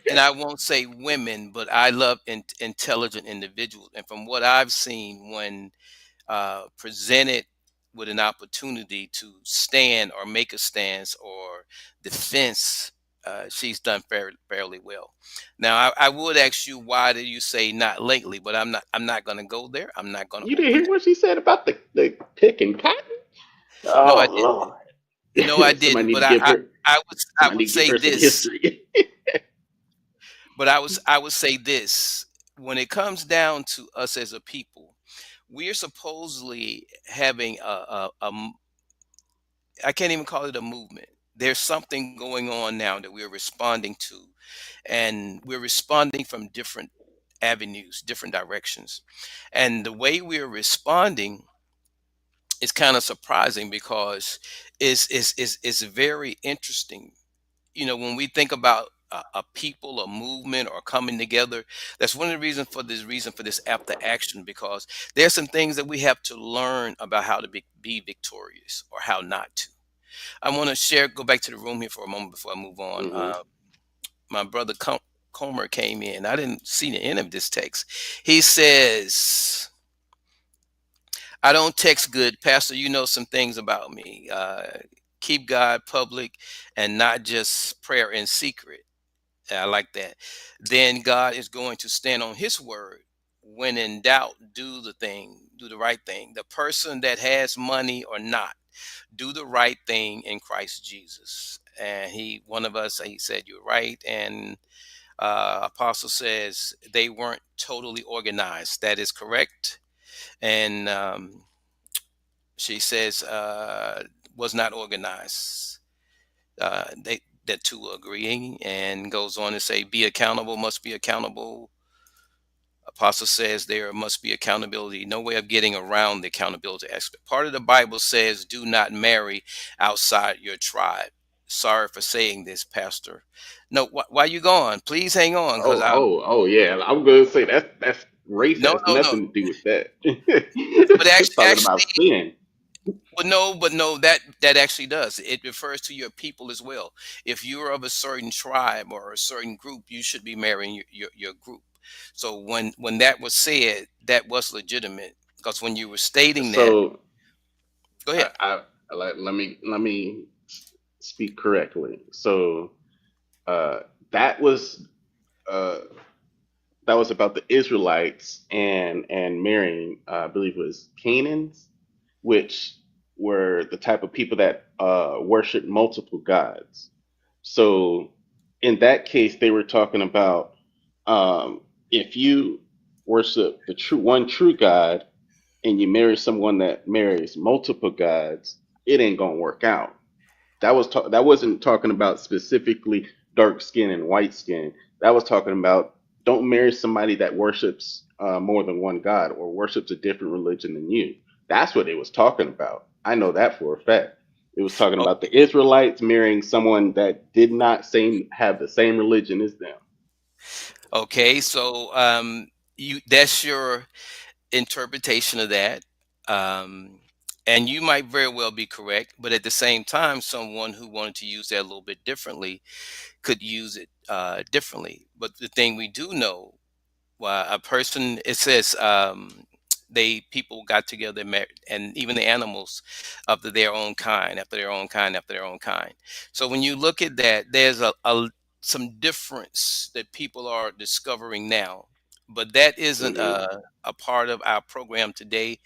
and I won't say women, but I love intelligent individuals. And from what I've seen, when presented with an opportunity to stand or make a stance or defense, she's done fairly well. Now, I would ask you, why do you say not lately? But I'm not. I'm not going to go there. I'm not going to You didn't open hear that. what she said about the picking cotton? No, I Oh didn't. No, I Lord! Somebody didn't. need But to give her. I Somebody would need to give say her some this. history. But I would say this. When it comes down to us as a people, we're supposedly having I can't even call it a movement. There's something going on now that we're responding to, and we're responding from different avenues, different directions. And the way we're responding is kind of surprising because is very interesting. When we think about a people, a movement, or coming together, that's one of the reason for this after action, because there's some things that we have to learn about how to be victorious or how not to. I want to go back to the room here for a moment before I move on. Mm-hmm. My brother Comer came in. I didn't see the end of this text. He says, I don't text good. Pastor, you know some things about me. Keep God public and not just prayer in secret. I like that. Then God is going to stand on his word. When in doubt, do the thing, do the right thing. The person that has money or not, do the right thing in Christ Jesus. And one of us, he said, you're right. And Apostle says they weren't totally organized. That is correct. And she says was not organized. They that two are agreeing, and goes on to say, be accountable, must be accountable. Apostle says there must be accountability. No way of getting around the accountability aspect. Part of the Bible says, do not marry outside your tribe. Sorry for saying this, Pastor. No, why you gone? Please hang on, because Oh, I oh, oh, yeah. I'm gonna say that's race no, has no, no. nothing to do with that. But It's talking actually, about sin. but no, that actually does. It refers to your people as well. If you're of a certain tribe or a certain group, you should be marrying your group. So when that was said, that was legitimate, because when you were stating that, So go ahead. let me speak correctly. So uh, that was uh, that was about the Israelites and marrying, I believe it was Canaans, which were the type of people that worship multiple gods. So in that case, they were talking about if you worship the true God and you marry someone that marries multiple gods, it ain't gonna work out. That wasn't talking about specifically dark skin and white skin. That was talking about don't marry somebody that worships more than one god or worships a different religion than you. That's what it was talking about. I know that for a fact. It was talking Oh, about the Israelites marrying someone that did not have the same religion as them. okay. So you that's your interpretation of that. Um, and you might very well be correct, but at the same time, someone who wanted to use that a little bit differently could use it differently. But the thing we do know, a person, it says they people got together and and even the animals after their own kind, after their own kind, after their own kind. So when you look at that, there's some difference that people are discovering now. But that isn't Hmm. a part of our program today.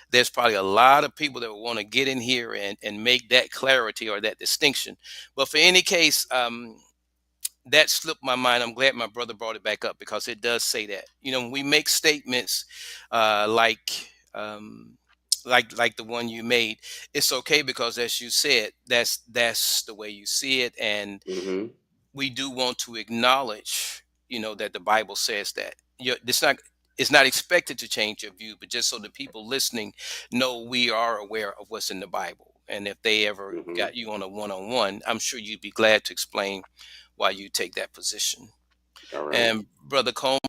There's probably a lot of people that want to get in here and make that clarity or that distinction. But for any case, that slipped my mind. I'm glad my brother brought it back up, because it does say that. When we make statements like the one you made, it's okay, because as you said, that's the way you see it, and Hmm. we do want to acknowledge, that the Bible says that. It's not expected to change your view, but just so the people listening know we are aware of what's in the Bible. And if they ever Hmm. got you on a one-on-one, I'm sure you'd be glad to explain why you take that position. All right. And Brother Comer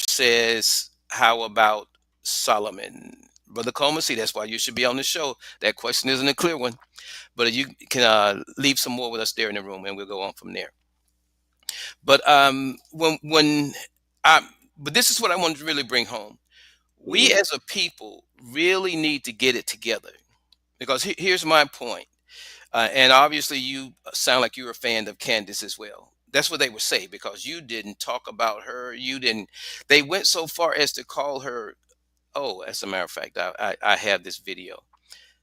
says, how about Solomon? Brother Comer, see, that's why you should be on the show. That question isn't a clear one, but you can leave some more with us there in the room, and we'll go on from there. But when I, but this is what I wanted to really bring home. We Hmm. as a people really need to get it together, because here's my point. And obviously, you sound like you're a fan of Candace as well. That's what they would say, because you didn't talk about her. You didn't. They went so far as to call her. Oh, as a matter of fact, I have this video.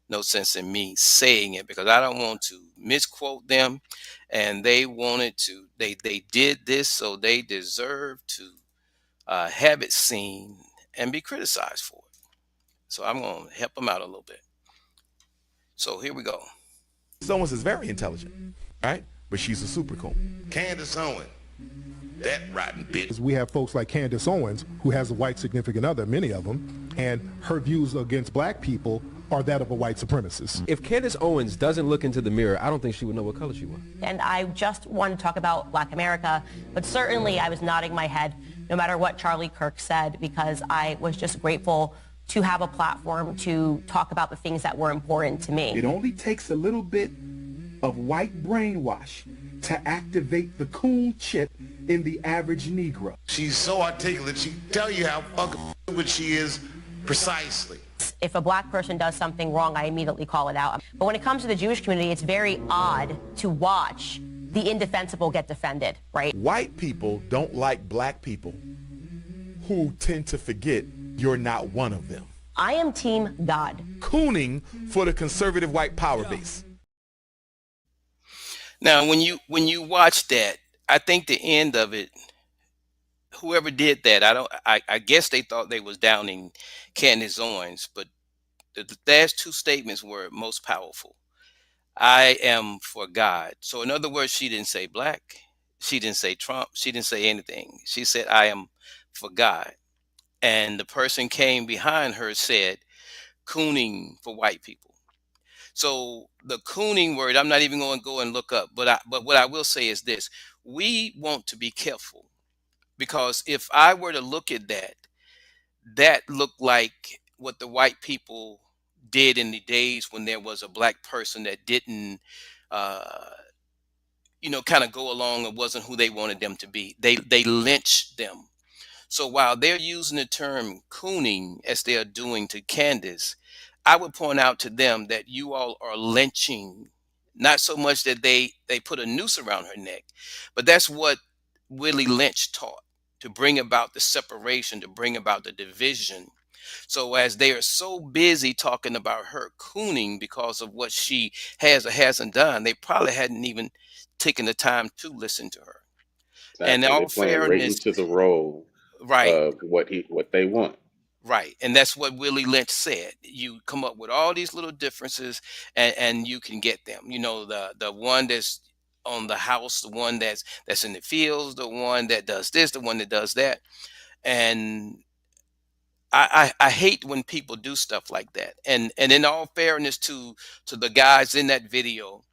No sense in me saying it, because I don't want to misquote them. And they wanted to. They did this, so they deserve to have it seen and be criticized for it. So I'm going to help them out a little bit. So here we go. Owens is very intelligent, right? But she's a super coon. Candace Owens, that rotten bitch. We have folks like Candace Owens, who has a white significant other, many of them, and her views against black people are that of a white supremacist. If Candace Owens doesn't look into the mirror, I don't think she would know what color she was. And I just want to talk about Black America, but certainly I was nodding my head no matter what Charlie Kirk said, because I was just grateful to have a platform to talk about the things that were important to me. It only takes a little bit of white brainwash to activate the coon chip in the average Negro. She's so articulate, she can tell you how fucking stupid she is precisely. If a black person does something wrong, I immediately call it out. But when it comes to the Jewish community, it's very odd to watch the indefensible get defended, right? White people don't like black people who tend to forget you're not one of them. I am Team God. Cooning for the conservative white power base. Now, when you watch that, I think the end of it, whoever did that, I guess they thought they was downing Candace Owens, but the last two statements were most powerful. I am for God. So in other words, she didn't say black. She didn't say Trump. She didn't say anything. She said, I am for God. And the person came behind her said, cooning for white people. So the cooning word, I'm not even going to go and look up, but what I will say is this: we want to be careful, because if I were to look at that, that looked like what the white people did in the days when there was a black person that didn't, uh, kind of go along and wasn't who they wanted them to be. They lynched them. So while they're using the term cooning as they are doing to Candace, I would point out to them that you all are lynching, not so much that they put a noose around her neck, but that's what Willie Lynch taught, to bring about the separation, to bring about the division. So as they are so busy talking about her cooning because of what she has or hasn't done, they probably hadn't even taken the time to listen to her. And in Exactly. They're all playing right fairness, into the role right. of what they want. Right. And that's what Willie Lynch said. You come up with all these little differences, and you can get them. The one that's on the house, the one that's in the fields, the one that does this, the one that does that. And I hate when people do stuff like that. And in all fairness to the guys in that video,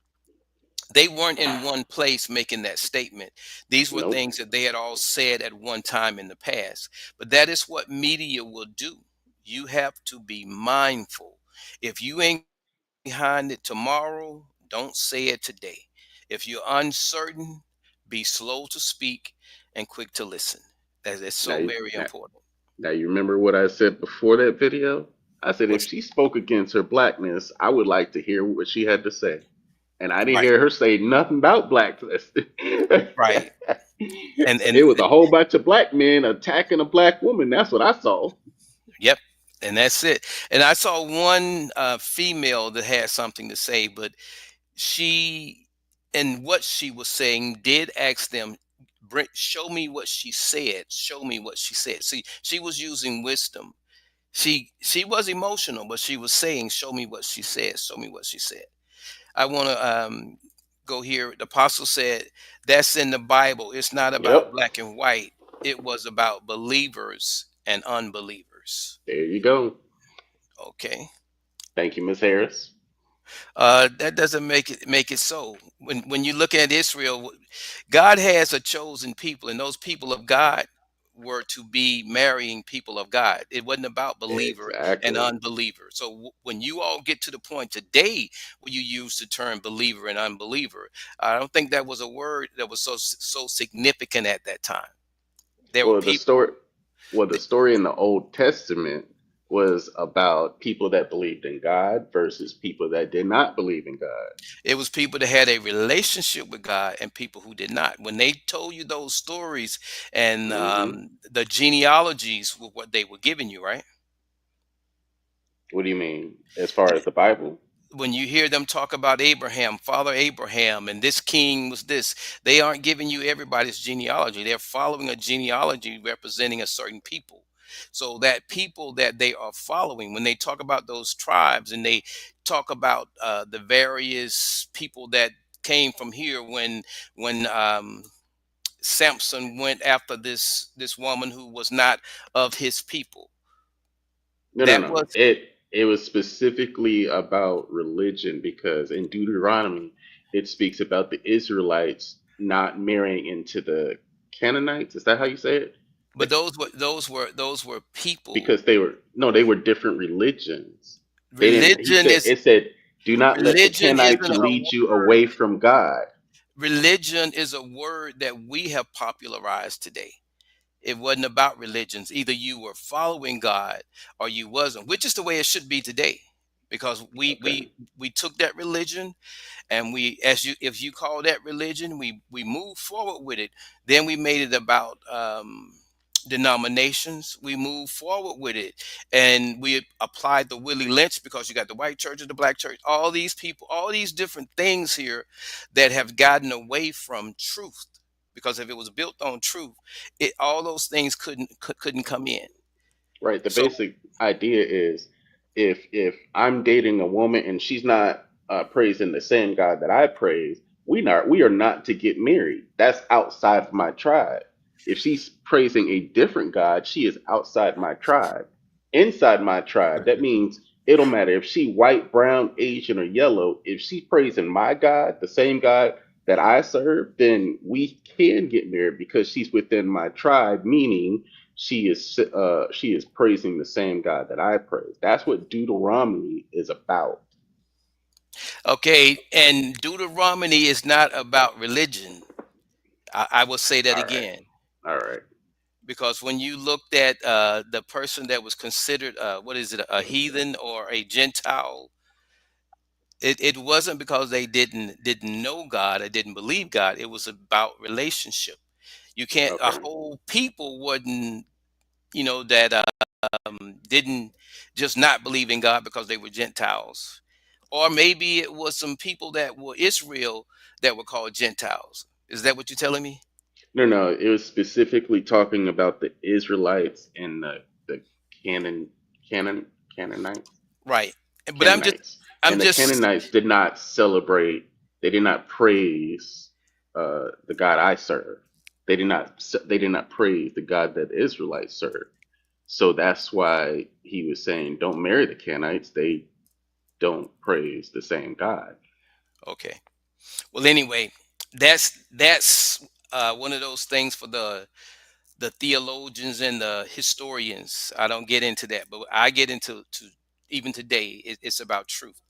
they weren't in one place making that statement. These were Nope. things that they had all said at one time in the past. But that is what media will do. You have to be mindful. If you ain't behind it tomorrow, don't say it today. If you're uncertain, be slow to speak and quick to listen. That is Now, so very now, important. now you remember what I said before that video? I said if What's she spoke against her blackness, I would like to hear what she had to say. And I didn't right, hear her say nothing about blackness. right. And It was a whole bunch of black men attacking a black woman. That's what I saw. yep. And that's it. And I saw one female that had something to say, but she, and what she was saying, did ask them, show me what she said, show me what she said. See, she was using wisdom. She was emotional, but she was saying, show me what she said, show me what she said. I want to go here. The apostle said, that's in the Bible. It's not about Yep. black and white. It was about believers and unbelievers. There you go. Okay. Thank you, Miss Harris. That doesn't make it so. When you look at Israel, God has a chosen people, and those people of God were to be marrying people of God. It wasn't about believer and Exactly. unbeliever. So when you all get to the point today where you use the term believer and unbeliever, I don't think that was a word that was so significant at that time. There were Well, the people. story, well, the story in the Old Testament was about people that believed in God versus people that did not believe in God. It was people that had a relationship with God and people who did not. When they told you those stories and Hmm. the genealogies were what they were giving you, right? What do you mean, as far as the Bible? When you hear them talk about Abraham, Father Abraham, and this king was this, they aren't giving you everybody's genealogy. They're following a genealogy representing a certain people. So that people that they are following, when they talk about those tribes and they talk about the various people that came from here when Samson went after this woman who was not of his people. No, no, That no. was, It was specifically about religion because in Deuteronomy it speaks about the Israelites not marrying into the Canaanites. Is that how you say it? but those were people. Because they were no, they were different religions. They didn't. He Religion said is it said Do not let the Religion Kenites isn't a lead you word. away from God. Religion is a word that we have popularized today. It wasn't about religions. Either you were following God or you wasn't, which is the way it should be today. Because we Okay. we we took that religion, and we, as you, if you call that religion, we moved forward with it. Then we made it about denominations. We moved forward with it, and we applied the Willie Lynch, because you got the white church and the black church, all these people, all these different things here that have gotten away from truth. Because if it was built on truth, all those things couldn't come in. Right. The So basic idea is if I'm dating a woman and she's not praising the same God that I praise, we are not to get married. That's outside of my tribe. If she's praising a different God, she is outside my tribe. Inside my tribe, that means it don't matter if she white, brown, Asian, or yellow. If she's praising my God, the same God that I serve, then we can get married because she's within my tribe, meaning she is praising the same God that I praise. That's what Deuteronomy is about. okay, and Deuteronomy is not about religion. I will say that All right, again, all right. because when you looked at the person that was considered, what is it, a heathen or a Gentile, it wasn't because they didn't know God or didn't believe God. It was about relationship. You can't, a Okay. whole people wouldn't, that didn't just not believe in God because they were Gentiles. Or maybe it was some people that were Israel that were called Gentiles. Is that what you're telling me? No, no. It was specifically talking about the Israelites and the Canaan, Canaan, Canaanites, Right. But Canaanites, I'm and the just Canaanites did not celebrate. They did not praise the God I serve. They did not praise the God that the Israelites serve. So that's why he was saying, don't marry the Canaanites. They don't praise the same God. okay. Well, anyway, that's one of those things for the theologians and the historians. I don't get into that, but I get into even today. It's about truth.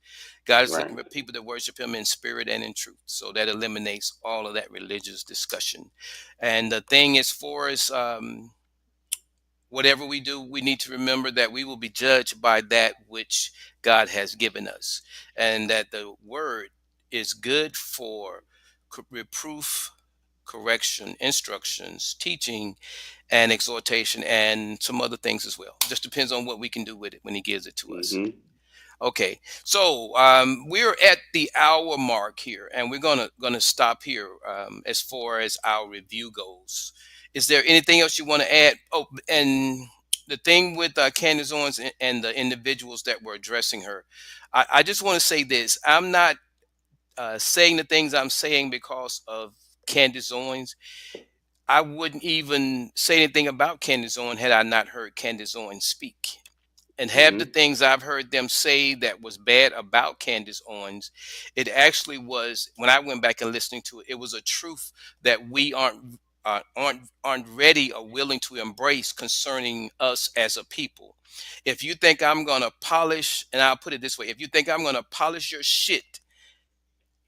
God is looking Right. for people that worship Him in spirit and in truth. So that eliminates all of that religious discussion. And the thing is, for us, whatever we do, we need to remember that we will be judged by that which God has given us, and that the Word is good for reproof, correction, instructions, teaching, and exhortation, and some other things as well. Just depends on what we can do with it when He gives it to us. Mm-hmm. Okay, so we're at the hour mark here, and we're gonna stop here as far as our review goes. Is there anything else you want to add? Oh, and the thing with Candace Owens and the individuals that were addressing her, I just want to say this: I'm not saying the things I'm saying because of Candace Owens. I wouldn't even say anything about Candace Owens had I not heard Candace Owens speak. And have the Mm-hmm. things I've heard them say that was bad about Candace Owens, it actually was, when I went back and listening to it, it was a truth that we aren't ready or willing to embrace concerning us as a people. If you think I'm gonna polish, and I'll put it this way, if you think I'm gonna polish your shit,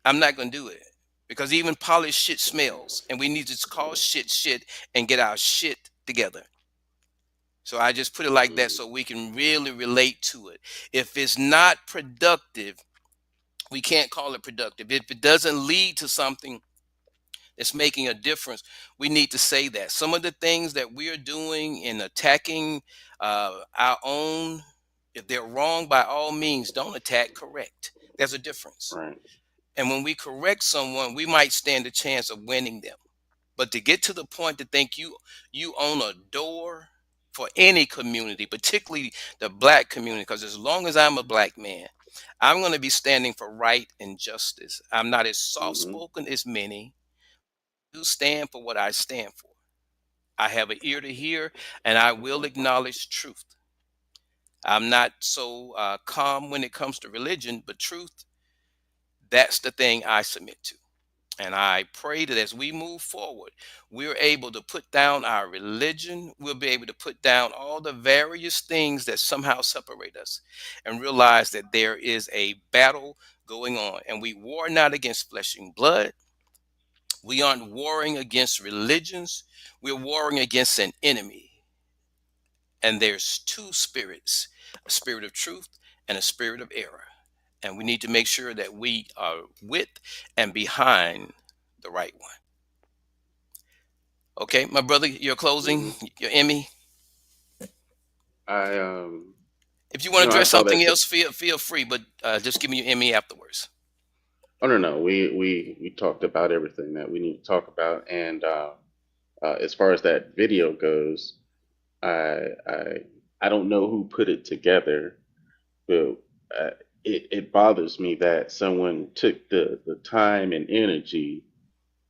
I'm not gonna do it. Because even polished shit smells, and we need to call shit shit and get our shit together. So I just put it like that so we can really relate to it. If it's not productive, we can't call it productive. If it doesn't lead to something that's making a difference, we need to say that. Some of the things that we are doing in attacking our own, if they're wrong, by all means, don't attack, correct. There's a difference. Right. And when we correct someone, we might stand a chance of winning them. But to get to the point to think you own a door for any community, particularly the black community, because as long as I'm a black man, I'm going to be standing for right and justice. I'm not as soft Mm-hmm. spoken as many. Do stand for what I stand for. I have an ear to hear, and I will acknowledge truth. I'm not so calm when it comes to religion, but truth, that's the thing I submit to. And I pray that as we move forward, we're able to put down our religion. We'll be able to put down all the various things that somehow separate us and realize that there is a battle going on. And we war not against flesh and blood. We aren't warring against religions. We're warring against an enemy. And there's two spirits, a spirit of truth and a spirit of error. And we need to make sure that we are with and behind the right one. Okay, my brother, your closing, Hmm. your Emmy. I If you want to I address saw that. something else, feel free, but just give me your Emmy afterwards. Oh no, we talked about everything that we need to talk about, and as far as that video goes, I I I don't know who put it together, but it bothers me that someone took the time and energy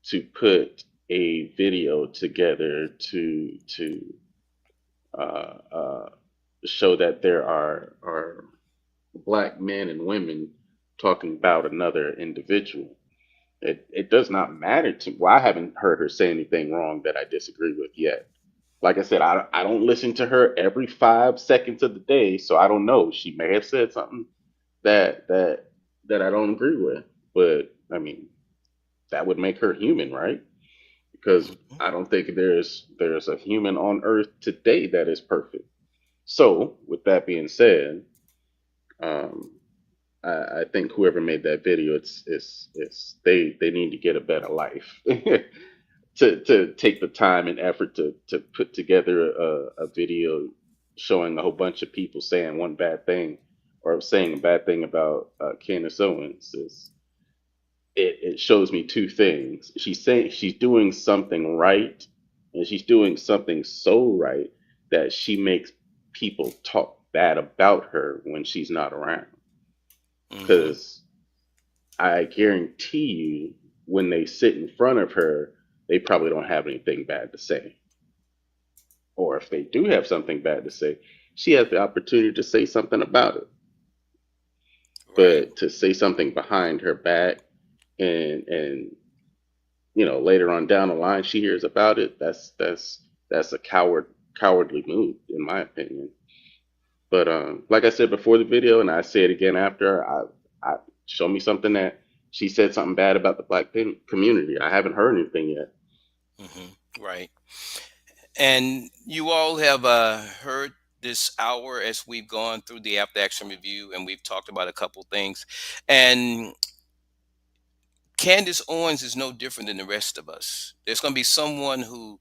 to put a video together to uh, uh, show that there are black men and women talking about another individual. It does not matter to. Well, I haven't heard her say anything wrong that I disagree with yet. Like I said, I don't listen to her every 5 seconds of the day, so I don't know. She may have said something that that I don't agree with, but I mean that would make her human, right? Because Mhm. I don't think there's a human on Earth today that is perfect. So, with that being said, um, I think whoever made that video, it's they need to get a better life to take the time and effort to put together a video showing a whole bunch of people saying one bad thing or saying a bad thing about Candace Owens. It shows me two things. She's saying she's doing something right, and she's doing something so right that she makes people talk bad about her when she's not around. Mhm. Because I guarantee you, when they sit in front of her, they probably don't have anything bad to say. Or if they do have something bad to say, she has the opportunity to say something about it. Right. But to say something behind her back and later on down the line she hears about it, that's a cowardly move in my opinion. But like I said before the video, and I say it again after, I show me something that she said something bad about the black community. I haven't heard anything yet. Mhm. Right. And you all have heard this hour as we've gone through the after action review, and we've talked about a couple things. And Candace Owens is no different than the rest of us. There's going to be someone who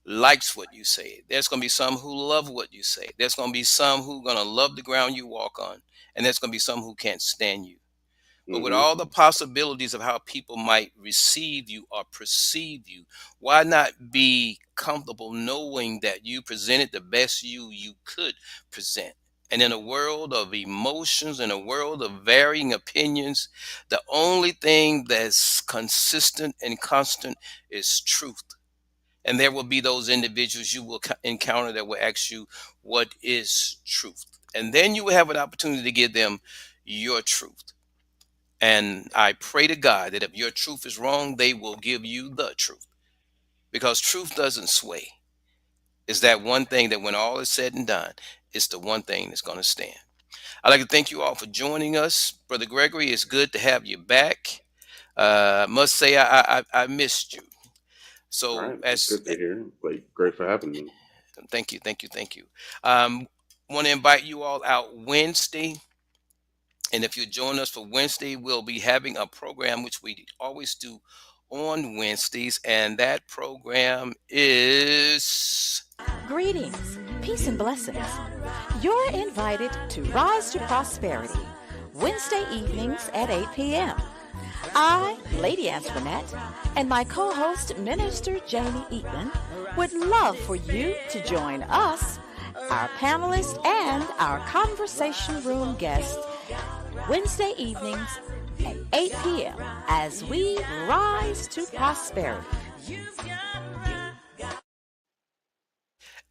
likes what you say. There's going to be some who love what you say. There's going to be some who going to love the ground you walk on, and there's going to be some who can't stand you. But with Hmm. all the possibilities of how people might receive you or perceive you, why not be comfortable knowing that you presented the best you could present? And in a world of emotions, in a world of varying opinions, the only thing that's consistent and constant is truth. And there will be those individuals you will encounter that will ask you, what is truth? And then you will have an opportunity to give them your truth. And I pray to God that if your truth is wrong, they will give you the truth, because truth doesn't sway. It's that one thing that when all is said and done, it's the one thing that's going to stand. I'd like to thank you all for joining us. Brother Gregory, it's good to have you back. Must say I missed you. All So right, it's as good to hear. Like, great for having me. thank you. Um, Want to invite you all out Wednesday. And if you join us for Wednesday, we'll be having a program which we always do on Wednesdays, and that program is Greetings, peace and blessings. You're invited to Rise to Prosperity, Wednesday evenings at 8 p.m. I, Lady Antoinette, and my co-host, Minister Jamie Eatman, would love for you to join us, our panelists, and our conversation room guests Wednesday evenings at 8 p.m. as we rise to prosperity.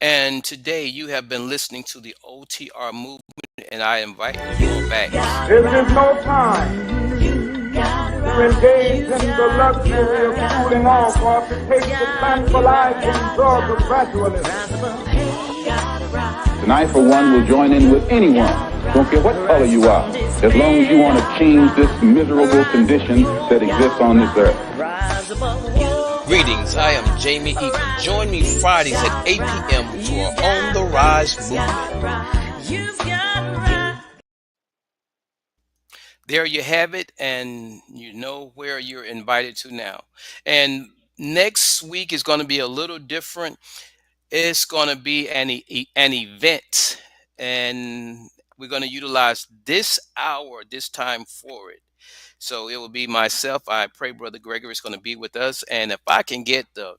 and today you have been listening to the OTR movement, and I invite you all back. This is no time to engage in the luxury of cooling off or to take the tranquilizing drug of gradualism. And I, for one, will join in with anyone, don't care what color you are, as long as you want to change this miserable condition that exists on this earth. Greetings, I am Jamie Eaton. Join me Fridays at 8 p.m. for On the Rise movement. There you have it, and you know where you're invited to now. And next week is going to be a little different. It's going to be an event, and we're going to utilize this hour, this time for it. So it will be myself. I pray Brother Gregory is going to be with us. And if I can get the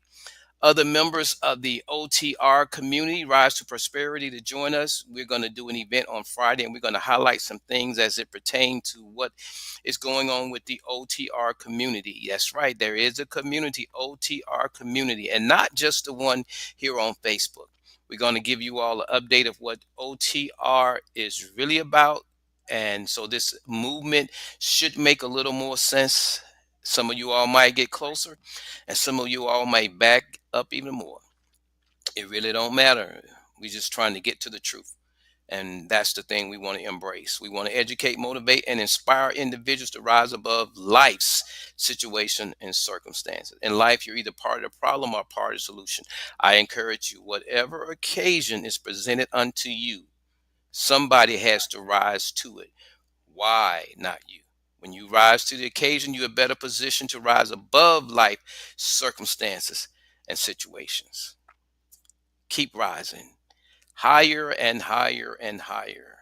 other members of the OTR community, Rise to Prosperity, to join us, we're going to do an event on Friday, and we're going to highlight some things as it pertains to what is going on with the OTR community. That's right. There is a community, OTR community, and not just the one here on Facebook. We're going to give you all an update of what OTR is really about. And so this movement should make a little more sense. Some of you all might get closer, and some of you all might back up even more. It really don't matter. We're just trying to get to the truth. And that's the thing we want to embrace. We want to educate, motivate, and inspire individuals to rise above life's situation and circumstances. In life, you're either part of the problem or part of the solution. I encourage you, whatever occasion is presented unto you, somebody has to rise to it. Why not you? When you rise to the occasion, you're better positioned to rise above life circumstances and situations. Keep rising higher and higher and higher.